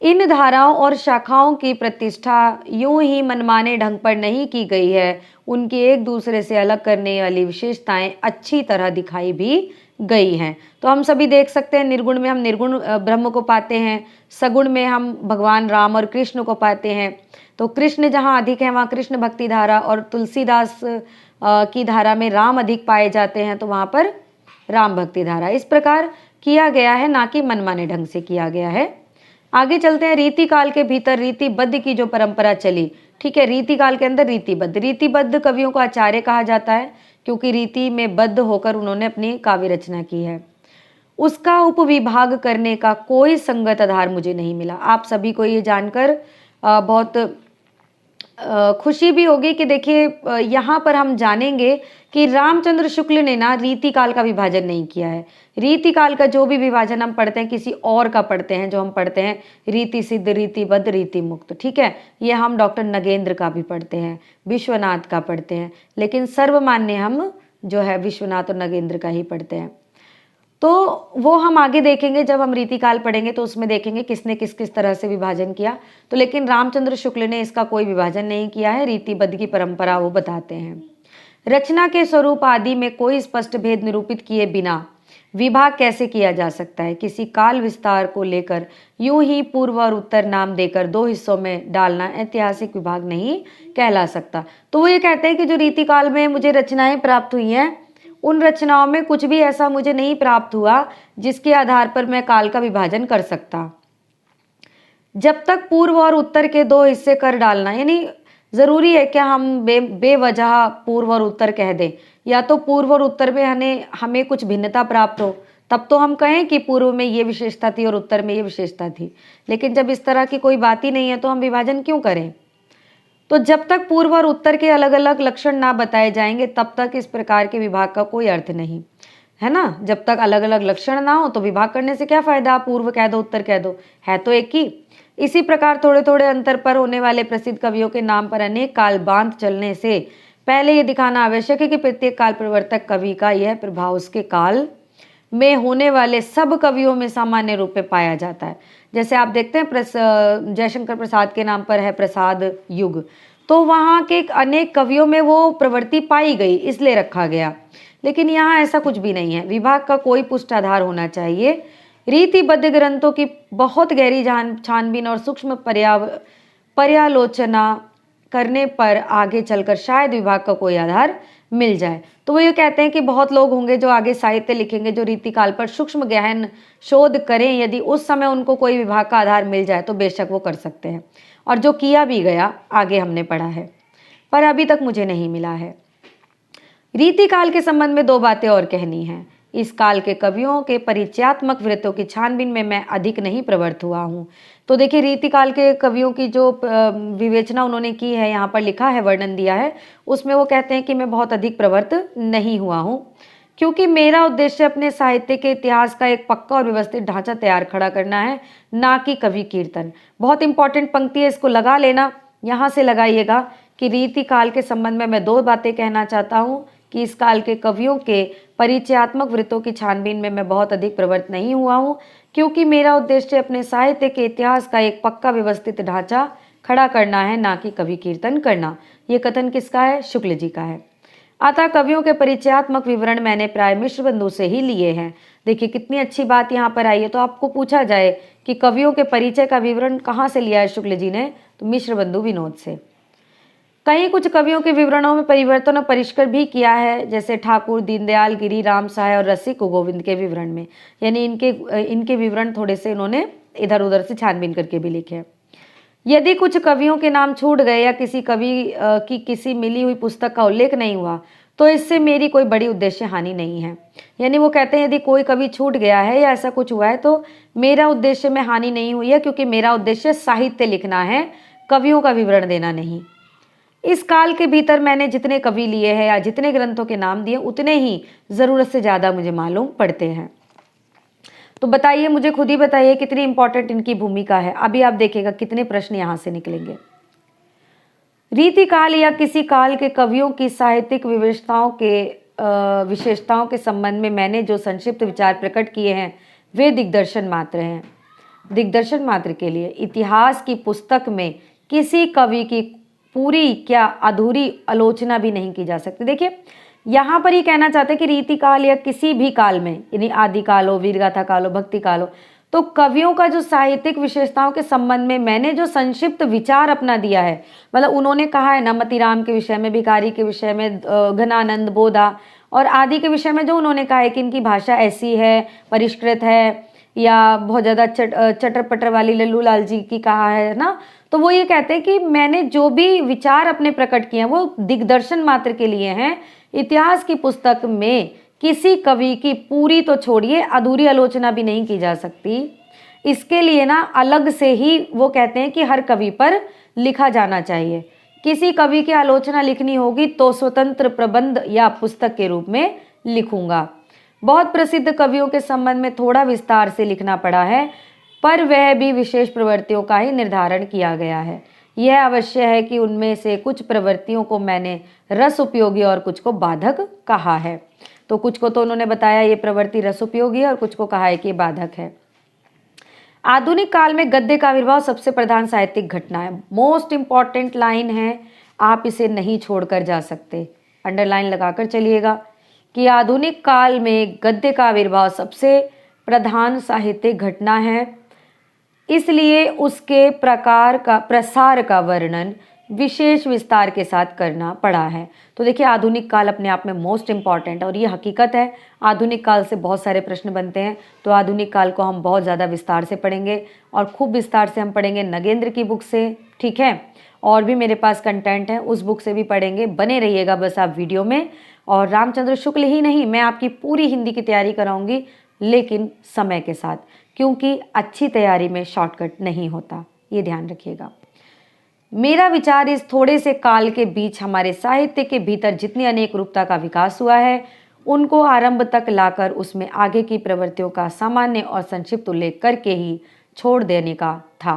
Speaker 2: इन धाराओं और शाखाओं की प्रतिष्ठा यूं ही मनमाने ढंग पर नहीं की गई है, उनकी एक दूसरे से अलग करने वाली विशेषताएं अच्छी तरह दिखाई भी गई हैं। तो हम सभी देख सकते हैं, निर्गुण में हम निर्गुण ब्रह्म को पाते हैं, सगुण में हम भगवान राम और कृष्ण को पाते हैं। तो कृष्ण जहाँ अधिक है वहाँ कृष्ण भक्ति धारा, और तुलसीदास की धारा में राम अधिक पाए जाते हैं तो वहाँ पर राम भक्ति धारा। इस प्रकार किया गया है, ना कि मनमाने ढंग से किया गया है। आगे चलते हैं। रीति काल के भीतर रीतिबद्ध की जो परंपरा चली, ठीक है, रीति काल के अंदर रीतिबद्ध कवियों को आचार्य कहा जाता है, क्योंकि रीति में बद्ध होकर उन्होंने अपनी काव्य रचना की है। उसका उपविभाग करने का कोई संगत आधार मुझे नहीं मिला। आप सभी को ये जानकर बहुत खुशी भी होगी कि देखिए यहाँ पर हम जानेंगे कि रामचंद्र शुक्ल ने ना रीति काल का विभाजन नहीं किया है। रीति काल का जो भी विभाजन हम पढ़ते हैं किसी और का पढ़ते हैं, जो हम पढ़ते हैं रीति सिद्ध, रीतिबद्ध, रीति मुक्त, ठीक है, ये हम डॉक्टर नगेंद्र का भी पढ़ते हैं, विश्वनाथ का पढ़ते हैं, लेकिन सर्वमान्य हम जो है विश्वनाथ और नगेंद्र का ही पढ़ते हैं। तो वो हम आगे देखेंगे, जब हम रीतिकाल पढ़ेंगे तो उसमें देखेंगे किसने किस किस तरह से विभाजन किया। तो लेकिन रामचंद्र शुक्ल ने इसका कोई विभाजन नहीं किया है, रीतिबद्ध की परंपरा वो बताते हैं। रचना के स्वरूप आदि में कोई स्पष्ट भेद निरूपित किए बिना विभाग कैसे किया जा सकता है? किसी काल विस्तार को लेकर यूं ही पूर्व और उत्तर नाम देकर 2 हिस्सों में डालना ऐतिहासिक विभाग नहीं कहला सकता। तो वो ये कहते हैं कि जो रीतिकाल में मुझे रचनाएं प्राप्त हुई हैं, उन रचनाओं में कुछ भी ऐसा मुझे नहीं प्राप्त हुआ जिसके आधार पर मैं काल का विभाजन कर सकता। जब तक पूर्व और उत्तर के 2 हिस्से कर डालना, यानी जरूरी है क्या हम बेवजह पूर्व और उत्तर कह दें, या तो पूर्व और उत्तर में हमें कुछ भिन्नता प्राप्त हो तब तो हम कहें कि पूर्व में ये विशेषता थी और उत्तर में ये विशेषता थी, लेकिन जब इस तरह की कोई बात ही नहीं है तो हम विभाजन क्यों करें। तो जब तक पूर्व और उत्तर के अलग अलग लक्षण ना बताए जाएंगे तब तक इस प्रकार के विभाग का कोई अर्थ नहीं है ना। जब तक अलग अलग लक्षण ना हो तो विभाग करने से क्या फायदा, आप पूर्व कह दो उत्तर कह दो, है तो एक ही। इसी प्रकार थोड़े थोड़े अंतर पर होने वाले प्रसिद्ध कवियों के नाम पर अनेक काल बांध चलने से पहले ये दिखाना आवश्यक है कि प्रत्येक काल प्रवर्तक कवि का यह प्रभाव उसके काल में होने वाले सब कवियों में सामान्य रूप में पाया जाता है। जैसे आप देखते हैं जयशंकर प्रसाद के नाम पर है प्रसाद युग, तो वहाँ के अनेक कवियों में वो प्रवृत्ति पाई गई इसलिए रखा गया, लेकिन यहाँ ऐसा कुछ भी नहीं है। विभाग का कोई पुष्ट आधार होना चाहिए। रीतिबद्ध ग्रंथों की बहुत गहरी छानबीन और सूक्ष्म पर्यालोचना करने पर आगे चलकर शायद विभाग का कोई आधार मिल जाए। तो वो ये कहते हैं कि बहुत लोग होंगे जो आगे साहित्य लिखेंगे जो रीतिकाल पर सूक्ष्म गहन शोध करें, यदि उस समय उनको कोई विभाग का आधार मिल जाए तो बेशक वो कर सकते हैं, और जो किया भी गया आगे हमने पढ़ा है, पर अभी तक मुझे नहीं मिला है। रीतिकाल के संबंध में दो बातें और कहनी हैं। इस काल के कवियों के परिचयात्मक वृत्तों की छानबीन में मैं अधिक नहीं प्रवृत्त हुआ हूँ। तो देखिए रीतिकाल के कवियों की जो विवेचना उन्होंने की है, यहाँ पर लिखा है, वर्णन दिया है, उसमें वो कहते हैं कि मैं बहुत अधिक प्रवृत्त नहीं हुआ हूँ, क्योंकि मेरा उद्देश्य अपने साहित्य के इतिहास का एक पक्का और व्यवस्थित ढांचा तैयार खड़ा करना है, ना कि कवि कीर्तन। बहुत इंपॉर्टेंट पंक्ति है, इसको लगा लेना, यहाँ से लगाइएगा कि रीतिकाल के संबंध में मैं दो बातें कहना चाहता हूँ कि इस काल के कवियों के परिचयात्मक वृत्तों की छानबीन में मैं बहुत अधिक प्रवृत्त नहीं हुआ हूँ, क्योंकि मेरा उद्देश्य अपने साहित्य के इतिहास का एक पक्का व्यवस्थित ढांचा खड़ा करना है, ना कि कवि कीर्तन करना। ये कथन किसका है? शुक्ल जी का है। अतः कवियों के परिचयात्मक विवरण मैंने प्राय मिश्र बंधु से ही लिए हैं। देखिए कितनी अच्छी बात यहाँ पर आई है। तो आपको पूछा जाए कि कवियों के परिचय का विवरण कहाँ से लिया है शुक्ल जी ने, तो मिश्र बंधु विनोद से। कहीं कुछ कवियों के विवरणों में परिवर्तन और परिष्कार भी किया है, जैसे ठाकुर, दीनदयाल, गिरी, राम सहाय और रसिक गोविंद के विवरण में, यानी इनके विवरण थोड़े से इन्होंने इधर उधर से छानबीन करके भी लिखे हैं। यदि कुछ कवियों के नाम छूट गए या किसी कवि की किसी मिली हुई पुस्तक का उल्लेख नहीं हुआ तो इससे मेरी कोई बड़ी उद्देश्य हानि नहीं है। यानी वो कहते हैं यदि कोई कवि छूट गया है या ऐसा कुछ हुआ है तो मेरा उद्देश्य में हानि नहीं हुई है, क्योंकि मेरा उद्देश्य साहित्य लिखना है, कवियों का विवरण देना नहीं। इस काल के भीतर मैंने जितने कवि लिए हैं या जितने ग्रंथों के नाम दिए उतने ही ज़रूरत से ज़्यादा मुझे मालूम पड़ते हैं। तो बताइए, मुझे खुद ही बताइए कितनी इंपॉर्टेंट इनकी भूमिका है। अभी आप देखिएगा कितने प्रश्न यहाँ से निकलेंगे। रीतिकाल या किसी काल के कवियों की साहित्यिक विशेषताओं के संबंध में मैंने जो संक्षिप्त विचार प्रकट किए हैं वे दिग्दर्शन मात्र हैं। दिग्दर्शन मात्र के लिए इतिहास की पुस्तक में किसी कवि की पूरी क्या अधूरी आलोचना भी नहीं की जा सकती। देखिए यहाँ पर ये कहना चाहते हैं कि रीतिकाल या किसी भी काल में, यानी आदि काल हो, वीरगाथा काल हो, भक्ति काल हो, तो कवियों का जो साहित्यिक विशेषताओं के संबंध में मैंने जो संक्षिप्त विचार अपना दिया है, मतलब उन्होंने कहा है ना मतीराम के विषय में, भिखारी के विषय में, घनानंद, बोधा और आदि के विषय में जो उन्होंने कहा है कि इनकी भाषा ऐसी है, परिष्कृत है, या बहुत ज़्यादा चटर पटर वाली लल्लू लाल जी की कहा है ना, तो वो ये कहते हैं कि मैंने जो भी विचार अपने प्रकट किए हैं वो दिग्दर्शन मात्र के लिए हैं। इतिहास की पुस्तक में किसी कवि की पूरी तो छोड़िए अधूरी आलोचना भी नहीं की जा सकती। इसके लिए ना अलग से ही वो कहते हैं कि हर कवि पर लिखा जाना चाहिए। किसी कवि की आलोचना लिखनी होगी तो स्वतंत्र प्रबंध या पुस्तक के रूप में लिखूंगा। बहुत प्रसिद्ध कवियों के संबंध में थोड़ा विस्तार से लिखना पड़ा है, पर वह भी विशेष प्रवृत्तियों का ही निर्धारण किया गया है। यह अवश्य है कि उनमें से कुछ प्रवृत्तियों को मैंने रस उपयोगी और कुछ को बाधक कहा है। तो कुछ को तो उन्होंने बताया ये प्रवृत्ति रस उपयोगी है और कुछ को कहा है कि बाधक है। आधुनिक काल में गद्य का आविर्भाव सबसे प्रधान साहित्यिक घटना है। मोस्ट इंपॉर्टेंट लाइन है, आप इसे नहीं छोड़कर जा सकते, अंडरलाइन लगाकर चलिएगा कि आधुनिक काल में गद्य का आविर्भाव सबसे प्रधान साहित्यिक घटना है, इसलिए उसके प्रसार का वर्णन विशेष विस्तार के साथ करना पड़ा है। तो देखिए आधुनिक काल अपने आप में मोस्ट इम्पॉर्टेंट और ये हकीकत है। आधुनिक काल से बहुत सारे प्रश्न बनते हैं, तो आधुनिक काल को हम बहुत ज़्यादा विस्तार से पढ़ेंगे और खूब विस्तार से हम पढ़ेंगे नगेंद्र की बुक से, ठीक है। और भी मेरे पास कंटेंट है, उस बुक से भी पढ़ेंगे। बने रहिएगा बस आप वीडियो में। और रामचंद्र शुक्ल ही नहीं, मैं आपकी पूरी हिंदी की तैयारी कराऊंगी, लेकिन समय के साथ, क्योंकि अच्छी तैयारी में शॉर्टकट नहीं होता, ये ध्यान रखिएगा। मेरा विचार इस थोड़े से काल के बीच हमारे साहित्य के भीतर जितनी अनेक रूपता का विकास हुआ है, उनको आरंभ तक लाकर उसमें आगे की प्रवृत्तियों का सामान्य और संक्षिप्त उल्लेख करके ही छोड़ देने का था,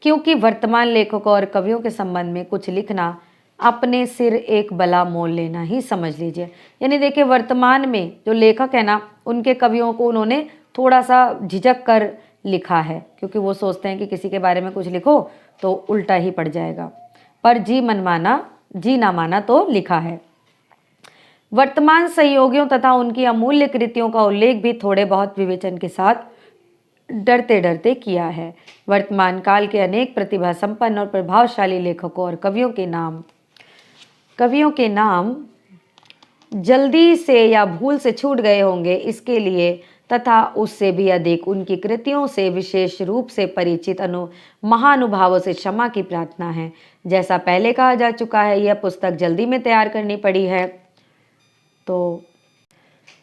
Speaker 2: क्योंकि वर्तमान लेखकों और कवियों के संबंध में कुछ लिखना अपने सिर एक बला मोल लेना ही समझ लीजिए। यानी देखिए, वर्तमान में जो लेखक है ना, उनके कवियों को उन्होंने थोड़ा सा झिझक कर लिखा है, क्योंकि वो सोचते हैं कि किसी के बारे में कुछ लिखो तो उल्टा ही पड़ जाएगा, पर जी ना माना तो लिखा है। वर्तमान सहयोगियों तथा उनकी अमूल्य कृतियों का उल्लेख भी थोड़े बहुत विवेचन के साथ डरते डरते किया है। वर्तमान काल के अनेक प्रतिभा संपन्न और प्रभावशाली लेखकों और कवियों के नाम जल्दी से या भूल से छूट गए होंगे, इसके लिए तथा उससे भी अधिक उनकी कृतियों से विशेष रूप से परिचित महानुभावों से क्षमा की प्रार्थना है। जैसा पहले कहा जा चुका है, यह पुस्तक जल्दी में तैयार करनी पड़ी है। तो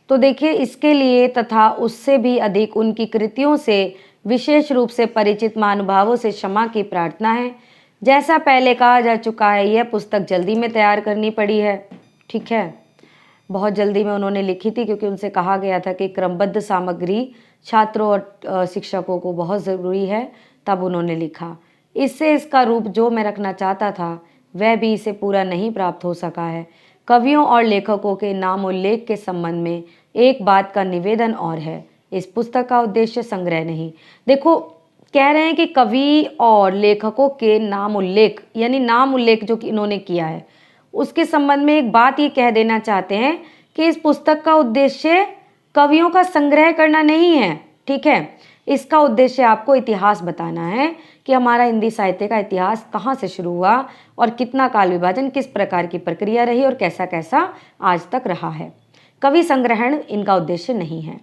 Speaker 2: देखिए, इसके लिए तथा उससे भी अधिक उनकी कृतियों से विशेष रूप से परिचित महानुभावों से क्षमा की प्रार्थना है। जैसा पहले कहा जा चुका है, यह पुस्तक जल्दी में तैयार करनी पड़ी है। ठीक है, बहुत जल्दी में उन्होंने लिखी थी, क्योंकि उनसे कहा गया था कि क्रमबद्ध सामग्री छात्रों और शिक्षकों को बहुत ज़रूरी है, तब उन्होंने लिखा। इससे इसका रूप जो मैं रखना चाहता था वह भी इसे पूरा नहीं प्राप्त हो सका है। कवियों और लेखकों के नाम उल्लेख के संबंध में एक बात का निवेदन और है, इस पुस्तक का उद्देश्य संग्रह नहीं। देखो, कह रहे हैं कि कवि और लेखकों के नाम उल्लेख, यानी नाम उल्लेख जो कि इन्होंने किया है, उसके संबंध में एक बात ये कह देना चाहते हैं कि इस पुस्तक का उद्देश्य कवियों का संग्रह करना नहीं है। ठीक है, इसका उद्देश्य आपको इतिहास बताना है कि हमारा हिंदी साहित्य का इतिहास कहाँ से शुरू हुआ और कितना काल विभाजन, किस प्रकार की प्रक्रिया रही और कैसा कैसा आज तक रहा है। कवि संग्रहण इनका उद्देश्य नहीं है।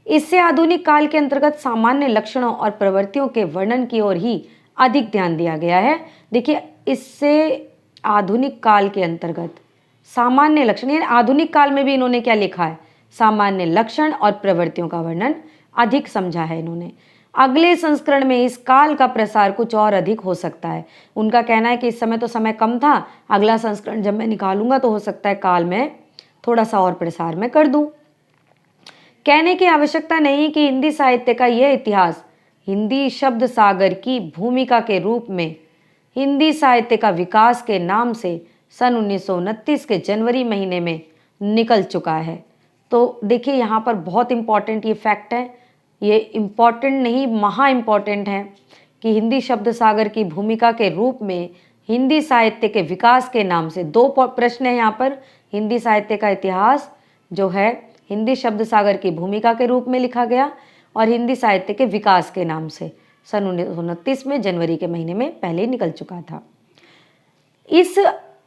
Speaker 2: इससे आधुनिक काल के अंतर्गत सामान्य लक्षणों और प्रवृत्तियों के वर्णन की ओर ही अधिक ध्यान दिया गया है। देखिए, इससे आधुनिक काल के अंतर्गत सामान्य लक्षण, यानी आधुनिक काल में भी इन्होंने क्या लिखा है, सामान्य लक्षण और प्रवृत्तियों का वर्णन अधिक समझा है इन्होंने। अगले संस्करण में इस काल का प्रसार कुछ और अधिक हो सकता है। उनका कहना है कि इस समय तो समय कम था, अगला संस्करण जब मैं निकालूंगा तो हो सकता है काल में थोड़ा सा और प्रसार में कर दूं। कहने की आवश्यकता नहीं कि हिंदी साहित्य का यह इतिहास हिंदी शब्द सागर की भूमिका के रूप में हिंदी साहित्य का विकास के नाम से सन 1929 के जनवरी महीने में निकल चुका है। तो देखिए, यहाँ पर बहुत इम्पॉर्टेंट ये फैक्ट है, ये इम्पॉर्टेंट नहीं महा इम्पॉर्टेंट है कि हिंदी शब्द सागर की भूमिका के रूप में हिंदी साहित्य के विकास के नाम से, दो प्रश्न है यहाँ पर। हिंदी साहित्य का इतिहास जो है हिंदी शब्द सागर की भूमिका के रूप में लिखा गया और हिंदी साहित्य के विकास के नाम से सन 1929 में जनवरी के महीने में पहले ही निकल चुका था। इस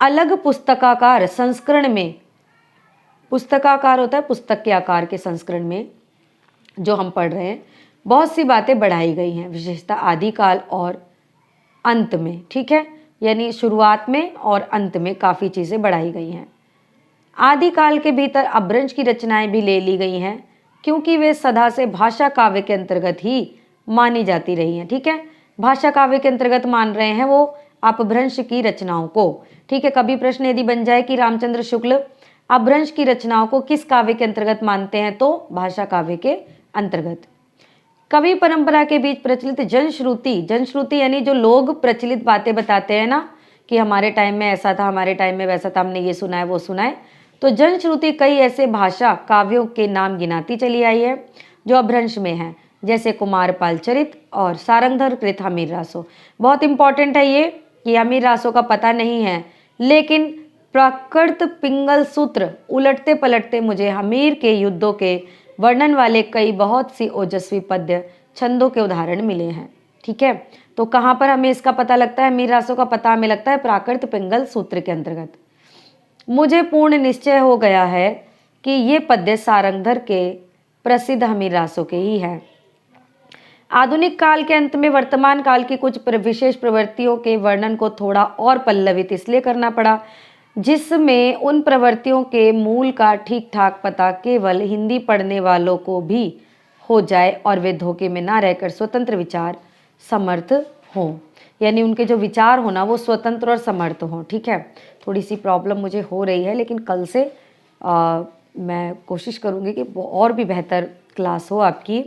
Speaker 2: अलग पुस्तकाकार संस्करण में, पुस्तकाकार होता है पुस्तक के आकार के संस्करण में जो हम पढ़ रहे हैं, बहुत सी बातें बढ़ाई गई हैं, विशेषता आदिकाल और अंत में। ठीक है, यानी शुरुआत में और अंत में काफ़ी चीज़ें बढ़ाई गई हैं। आदिकाल के भीतर अपभ्रंश की रचनाएं भी ले ली गई हैं, क्योंकि वे सदा से भाषा काव्य के अंतर्गत ही मानी जाती रही हैं। ठीक है, भाषा काव्य के अंतर्गत मान रहे हैं वो अपभ्रंश की रचनाओं को। ठीक है, कभी प्रश्न यदि बन जाए कि रामचंद्र शुक्ल अपभ्रंश की रचनाओं को किस काव्य के अंतर्गत मानते हैं, तो भाषा काव्य के अंतर्गत। कवि परंपरा के बीच प्रचलित जनश्रुति यानी जो लोग प्रचलित बातें बताते हैं ना कि हमारे टाइम में ऐसा था, हमारे टाइम में वैसा था, हमने ये सुना है वो सुना है, तो जनश्रुति कई ऐसे भाषा काव्यों के नाम गिनाती चली आई है जो अपभ्रंश में है, जैसे कुमारपाल चरित और सारंगधर कृत हमीर रासो। बहुत इंपॉर्टेंट है ये कि हमीर रासो का पता नहीं है, लेकिन प्राकृत पिंगल सूत्र उलटते पलटते मुझे हमीर के युद्धों के वर्णन वाले कई बहुत सी ओजस्वी पद्य छंदों के उदाहरण मिले हैं। ठीक है, तो कहाँ पर हमें इसका पता लगता है, हमीर रासो का पता हमें लगता है प्राकृत पिंगल सूत्र के अंतर्गत। मुझे पूर्ण निश्चय हो गया है कि ये पद्य सारंगधर के प्रसिद्ध हमीर रासो के ही है। आधुनिक काल के अंत में वर्तमान काल की कुछ विशेष प्रवृत्तियों के वर्णन को थोड़ा और पल्लवित इसलिए करना पड़ा जिसमें उन प्रवृत्तियों के मूल का ठीक ठाक पता केवल हिंदी पढ़ने वालों को भी हो जाए और वे धोखे में ना रहकर स्वतंत्र विचार समर्थ हों, यानी उनके जो विचार हो ना वो स्वतंत्र और समर्थ हों। ठीक है, थोड़ी सी प्रॉब्लम मुझे हो रही है, लेकिन कल से मैं कोशिश करूँगी कि और भी बेहतर क्लास हो आपकी।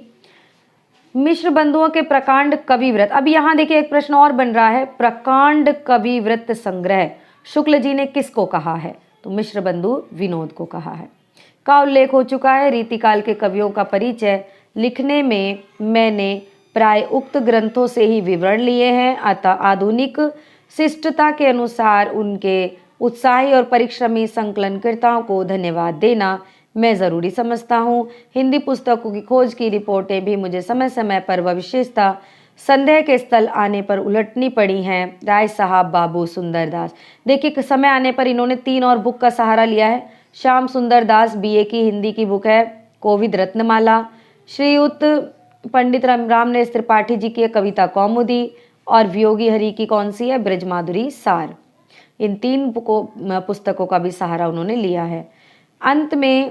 Speaker 2: मिश्र बंधुओं के प्रकांड कविव्रत, अब यहाँ देखिए एक प्रश्न और बन रहा है, प्रकांड कविव्रत संग्रह शुक्ल जी ने किसको कहा है? तो मिश्र बंधु विनोद को कहा है। का उल्लेख हो चुका है। रीतिकाल के कवियों का परिचय लिखने में मैंने प्राय उक्त ग्रंथों से ही विवरण लिए हैं, अतः आधुनिक शिष्टता के अनुसार उनके उत्साही और परिश्रमी संकलनकर्ताओं को धन्यवाद देना मैं ज़रूरी समझता हूँ। हिंदी पुस्तकों की खोज की रिपोर्टें भी मुझे समय समय पर व विशेषता संदेह के स्थल आने पर उलटनी पड़ी हैं। राय साहब बाबू सुंदरदास, देखिए समय आने पर इन्होंने 3 और बुक का सहारा लिया है। श्याम सुंदर दास BA की हिंदी की बुक है कोविद रत्नमाला, श्रीयुत पंडित रामनेस त्रिपाठी जी की कविता कौमुदी, और वियोगी हरि की कौन सी है? ब्रजमाधुरी सार। इन 3 पुस्तकों का भी सहारा उन्होंने लिया है। अंत में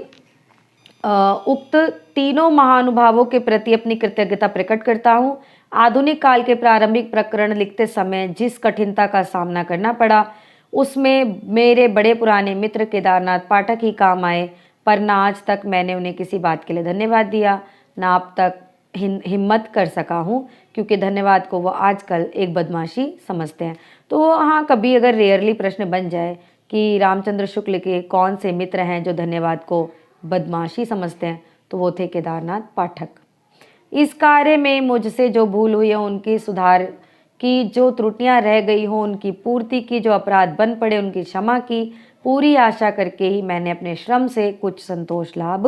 Speaker 2: उक्त तीनों महानुभावों के प्रति अपनी कृतज्ञता प्रकट करता हूँ। आधुनिक काल के प्रारंभिक प्रकरण लिखते समय जिस कठिनता का सामना करना पड़ा उसमें मेरे बड़े पुराने मित्र केदारनाथ पाठक ही काम आए, पर ना आज तक मैंने उन्हें किसी बात के लिए धन्यवाद दिया, ना अब तक हिम्मत कर सका हूँ, क्योंकि धन्यवाद को वो आजकल एक बदमाशी समझते हैं। तो हाँ, कभी अगर रेयरली प्रश्न बन जाए कि रामचंद्र शुक्ल के कौन से मित्र हैं जो धन्यवाद को बदमाशी समझते हैं, तो वो थे केदारनाथ पाठक। इस कार्य में मुझसे जो भूल हुई है उनकी सुधार की, जो त्रुटियां रह गई हो उनकी पूर्ति की, जो अपराध बन पड़े उनकी क्षमा की, पूरी आशा करके ही मैंने अपने श्रम से कुछ संतोष लाभ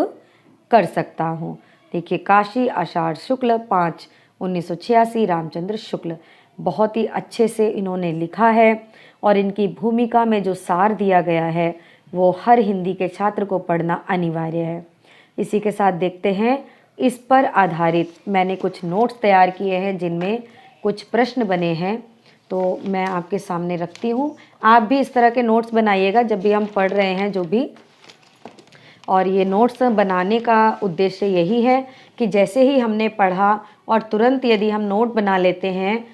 Speaker 2: कर सकता हूँ। देखिए, काशी आषाढ़ शुक्ल 5 1986, रामचंद्र शुक्ल। बहुत ही अच्छे से इन्होंने लिखा है और इनकी भूमिका में जो सार दिया गया है वो हर हिंदी के छात्र को पढ़ना अनिवार्य है। इसी के साथ देखते हैं, इस पर आधारित मैंने कुछ नोट्स तैयार किए हैं जिनमें कुछ प्रश्न बने हैं, तो मैं आपके सामने रखती हूँ। आप भी इस तरह के नोट्स बनाइएगा जब भी हम पढ़ रहे हैं जो भी। और ये नोट्स बनाने का उद्देश्य यही है कि जैसे ही हमने पढ़ा और तुरंत यदि हम नोट बना लेते हैं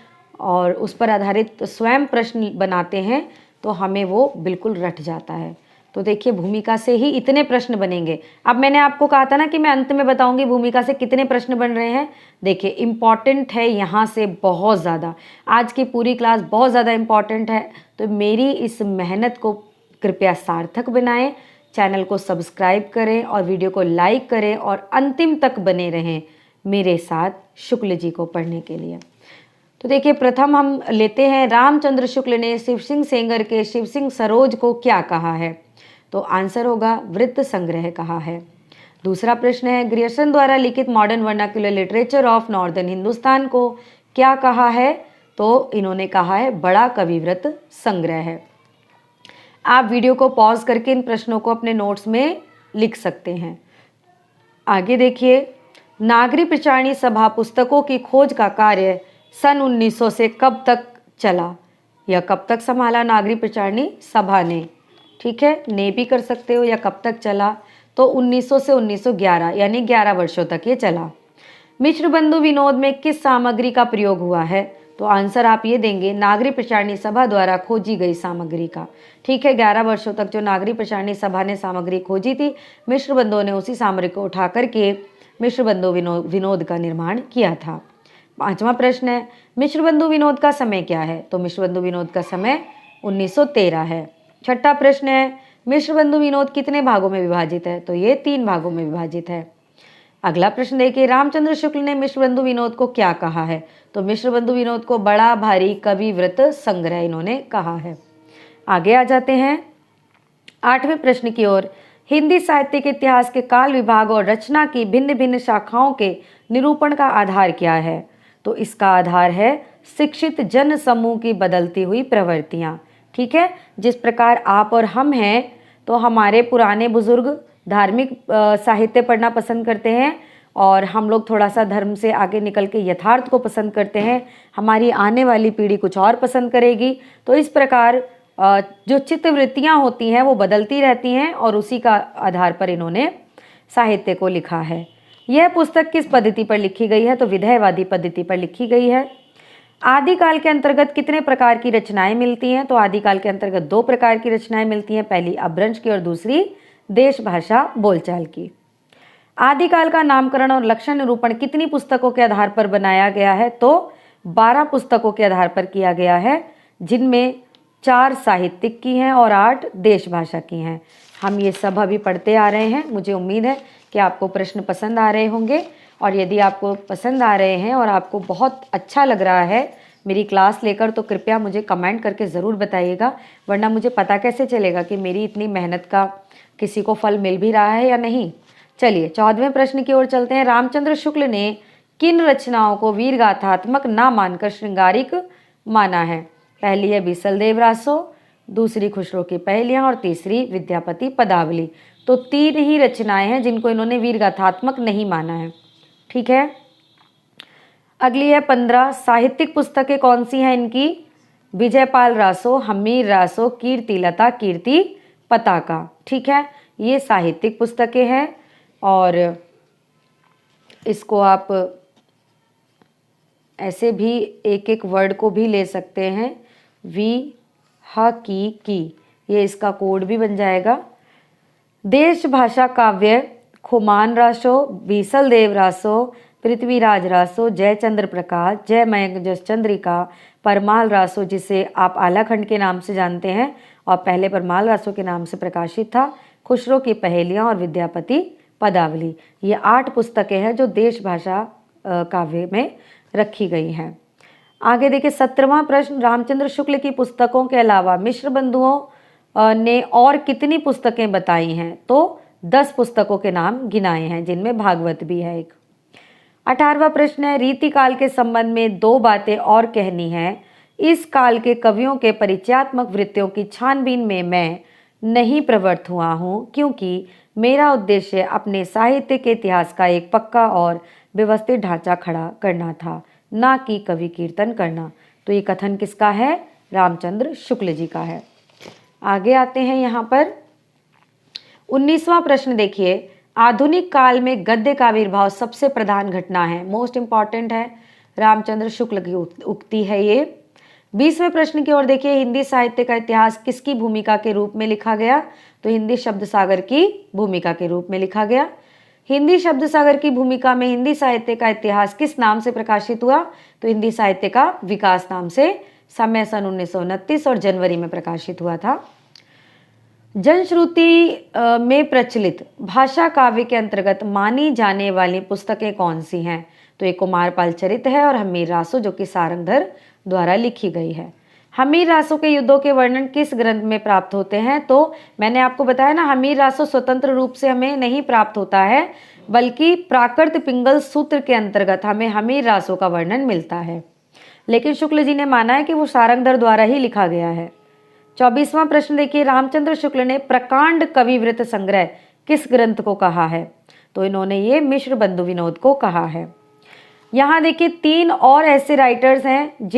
Speaker 2: और उस पर आधारित स्वयं प्रश्न बनाते हैं तो हमें वो बिल्कुल रट जाता है। तो देखिए, भूमिका से ही इतने प्रश्न बनेंगे। अब मैंने आपको कहा था ना कि मैं अंत में बताऊंगी भूमिका से कितने प्रश्न बन रहे हैं। देखिए, इम्पॉर्टेंट है यहाँ से बहुत ज़्यादा, आज की पूरी क्लास बहुत ज़्यादा इम्पॉर्टेंट है। तो मेरी इस मेहनत को कृपया सार्थक बनाएं, चैनल को सब्सक्राइब करें और वीडियो को लाइक करें और अंतिम तक बने रहें मेरे साथ शुक्ल जी को पढ़ने के लिए। तो देखिए, प्रथम हम लेते हैं, रामचंद्र शुक्ल ने शिव सिंह सेंगर के शिव सिंह सरोज को क्या कहा है? तो आंसर होगा वृत्त संग्रह कहा है। दूसरा प्रश्न है, ग्रियर्सन द्वारा लिखित modern vernacular literature of northern Hindustan को क्या कहा है? तो इन्होंने कहा है बड़ा कविव्रत संग्रह है। आप वीडियो को पॉज करके इन प्रश्नों को अपने नोट्स में लिख सकते हैं। आगे देखिए, नागरी प्रचारणी सभा पुस्तकों की खोज का कार्य सन 1900 से कब तक चला या कब तक संभाला नागरी प्रचारणी सभा ने? ठीक है, ने भी कर सकते हो या कब तक चला, तो 1900 से 1911 यानी 11 वर्षों तक ये चला। मिश्र बंधु विनोद में किस सामग्री का प्रयोग हुआ है? तो आंसर आप ये देंगे, नागरी प्रचारणी सभा द्वारा खोजी गई सामग्री का। ठीक है, 11 वर्षों तक जो नागरी प्रचारणी सभा ने सामग्री खोजी थी, मिश्र बंधुओं ने उसी सामग्री को उठा करके मिश्र बंधु विनोद का निर्माण किया था। 5वां प्रश्न है, मिश्र बंधु विनोद का समय क्या है? तो मिश्र बंधु विनोद का समय 1913 है। 6ठा प्रश्न है, मिश्र बंधु विनोद कितने भागों में विभाजित है? तो ये 3 भागों में विभाजित है। अगला प्रश्न देखिए, रामचंद्र शुक्ल ने मिश्र बंधु विनोद को क्या कहा है? तो मिश्र बंधु विनोद को बड़ा भारी कविव्रत संग्रह इन्होंने कहा है। आगे आ जाते हैं 8वें प्रश्न की ओर। हिंदी साहित्य के इतिहास के काल विभाग और रचना की भिन्न भिन्न शाखाओं के निरूपण का आधार क्या है? तो इसका आधार है शिक्षित जन समूह की बदलती हुई प्रवृत्तियाँ। ठीक है, जिस प्रकार आप और हम हैं, तो हमारे पुराने बुजुर्ग धार्मिक साहित्य पढ़ना पसंद करते हैं और हम लोग थोड़ा सा धर्म से आगे निकल के यथार्थ को पसंद करते हैं। हमारी आने वाली पीढ़ी कुछ और पसंद करेगी। तो इस प्रकार जो चित्तवृत्तियाँ होती हैं वो बदलती रहती हैं और उसी का आधार पर इन्होंने साहित्य को लिखा है। यह पुस्तक किस पद्धति पर लिखी गई है? तो विधेयवादी पद्धति पर लिखी गई है। आदिकाल के अंतर्गत कितने प्रकार की रचनाएं मिलती हैं? तो आदिकाल के अंतर्गत 2 प्रकार की रचनाएं मिलती हैं, पहली अपभ्रंश की और दूसरी देश भाषा बोलचाल की। आदिकाल का नामकरण और लक्षण निरूपण कितनी पुस्तकों के आधार पर बनाया गया है? तो 12 पुस्तकों के आधार पर किया गया है, जिनमें 4 साहित्यिक की हैं और 8 देश भाषा की हैं। हम ये सब अभी पढ़ते आ रहे हैं। मुझे उम्मीद है कि आपको प्रश्न पसंद आ रहे होंगे, और यदि आपको पसंद आ रहे हैं और आपको बहुत अच्छा लग रहा है मेरी क्लास लेकर, तो कृपया मुझे कमेंट करके ज़रूर बताइएगा, वरना मुझे पता कैसे चलेगा कि मेरी इतनी मेहनत का किसी को फल मिल भी रहा है या नहीं। चलिए 14वें प्रश्न की ओर चलते हैं। रामचंद्र शुक्ल ने किन रचनाओं को वीर गाथात्मक ना मानकर श्रृंगारिक माना है? पहली है बीसल देव रासो, दूसरी खुसरो की पहेलियाँ और तीसरी विद्यापति पदावली। तो 3 ही रचनाएं हैं जिनको इन्होंने वीर गाथात्मक नहीं माना है। ठीक है, अगली है 15। साहित्यिक पुस्तकें कौन सी हैं इनकी? विजयपाल रासो, हमीर रासो, कीर्तिलता, कीर्ति पताका। ठीक है, ये साहित्यिक पुस्तकें हैं और इसको आप ऐसे भी एक एक वर्ड को भी ले सकते हैं, वी हा की, ये इसका कोड भी बन जाएगा। देश भाषा काव्य खुमान रासो, बीसल देव रासो, पृथ्वीराज रासो, जयचंद्र प्रकाश, जय मयंक जस चंद्रिका, परमाल रासो जिसे आप आलाखंड के नाम से जानते हैं और पहले परमाल रासो के नाम से प्रकाशित था, खुसरो की पहेलियाँ और विद्यापति पदावली। ये 8 पुस्तकें हैं जो देश भाषा काव्य में रखी गई हैं। आगे देखिए 17वां प्रश्न। रामचंद्र शुक्ल की पुस्तकों के अलावा मिश्र बंधुओं ने और कितनी पुस्तकें बताई हैं? तो 10 पुस्तकों के नाम गिनाए हैं, जिनमें भागवत भी है एक। 18वां प्रश्न है। रीति काल के संबंध में 2 बातें और कहनी है। इस काल के कवियों के परिचयात्मक वृत्तियों की छानबीन में मैं नहीं प्रवृत्त हुआ हूँ, क्योंकि मेरा उद्देश्य अपने साहित्य के इतिहास का एक पक्का और व्यवस्थित ढांचा खड़ा करना था, ना कि कवि कीर्तन करना। तो ये कथन किसका है? रामचंद्र शुक्ल जी का है। आगे आते हैं यहाँ पर 19वां प्रश्न देखिए। आधुनिक काल में गद्य का आविर्भाव सबसे प्रधान घटना है, मोस्ट इंपॉर्टेंट है, रामचंद्र शुक्ल की उक्ति है ये। 20वें प्रश्न की ओर देखिए। हिंदी साहित्य का इतिहास किसकी भूमिका के रूप में लिखा गया? तो हिंदी शब्द सागर की भूमिका के रूप में लिखा गया। हिंदी शब्द सागर की भूमिका में हिंदी साहित्य का इतिहास किस नाम से प्रकाशित हुआ? तो हिंदी साहित्य का विकास नाम से समय सन 1929 और जनवरी में प्रकाशित हुआ था। जनश्रुति में प्रचलित भाषा काव्य के अंतर्गत मानी जाने वाली पुस्तकें कौन सी हैं? तो एक कुमारपाल चरित है और हमीर रासो जो कि सारंगधर द्वारा लिखी गई है। हमीर रासो के युद्धों के वर्णन किस ग्रंथ में प्राप्त होते हैं? तो मैंने आपको बताया ना, हमीर रासो स्वतंत्र रूप से हमें नहीं प्राप्त होता है, बल्कि प्राकृत पिंगल सूत्र के अंतर्गत हमें हमीर रासो का वर्णन मिलता है। लेकिन शुक्ल जी ने माना है कि वो सारंगधर द्वारा ही लिखा गया है। 24वां प्रश्न देखिए। रामचंद्र शुक्ल ने प्रकांड कविवृत संग्रह किस ग्रंथ को कहा है? तो इन्होंने ये मिश्र बंधु विनोद को कहा है। यहाँ देखिए 3 और ऐसे राइटर्स हैं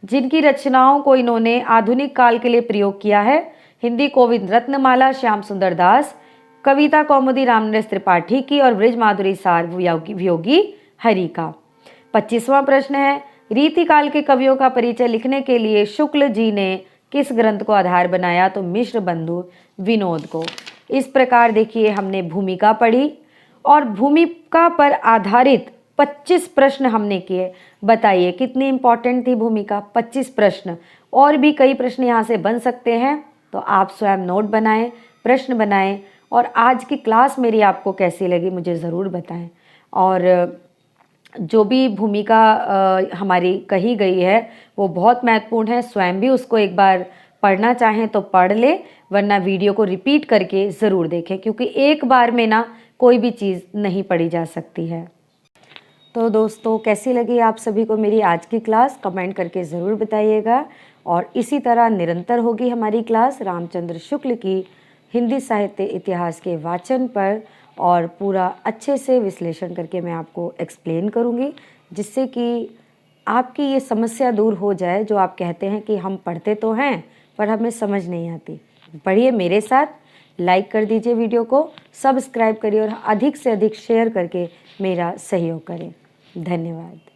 Speaker 2: जिनकी रचनाओं को इन्होंने आधुनिक काल के लिए प्रयोग किया है। हिंदी कोविद रत्नमाला श्याम सुंदर दास, कविता कौमुदी रामनरेश त्रिपाठी की और ब्रज माधुरी सार वियोगी हरि का। 25वां प्रश्न है। रीतिकाल के कवियों का परिचय लिखने के लिए शुक्ल जी ने किस ग्रंथ को आधार बनाया? तो मिश्र बंधु विनोद को। इस प्रकार देखिए हमने भूमिका पढ़ी और भूमिका पर आधारित 25 प्रश्न हमने किए। बताइए कितनी इंपॉर्टेंट थी भूमिका? 25 प्रश्न। और भी कई प्रश्न यहाँ से बन सकते हैं, तो आप स्वयं नोट बनाएं, प्रश्न बनाएं। और आज की क्लास मेरी आपको कैसी लगी मुझे ज़रूर बताएं। और जो भी भूमिका हमारी कही गई है वो बहुत महत्वपूर्ण है। स्वयं भी उसको एक बार पढ़ना चाहें तो पढ़ ले, वरना वीडियो को रिपीट करके ज़रूर देखें, क्योंकि एक बार में ना कोई भी चीज़ नहीं पढ़ी जा सकती है। तो दोस्तों कैसी लगी आप सभी को मेरी आज की क्लास? कमेंट करके ज़रूर बताइएगा। और इसी तरह निरंतर होगी हमारी क्लास रामचंद्र शुक्ल की हिंदी साहित्य इतिहास के वाचन पर, और पूरा अच्छे से विश्लेषण करके मैं आपको एक्सप्लेन करूँगी, जिससे कि आपकी ये समस्या दूर हो जाए जो आप कहते हैं कि हम पढ़ते तो हैं पर हमें समझ नहीं आती। पढ़िए मेरे साथ, लाइक कर दीजिए वीडियो को, सब्सक्राइब करिए और अधिक से अधिक शेयर करके मेरा सहयोग करें। धन्यवाद।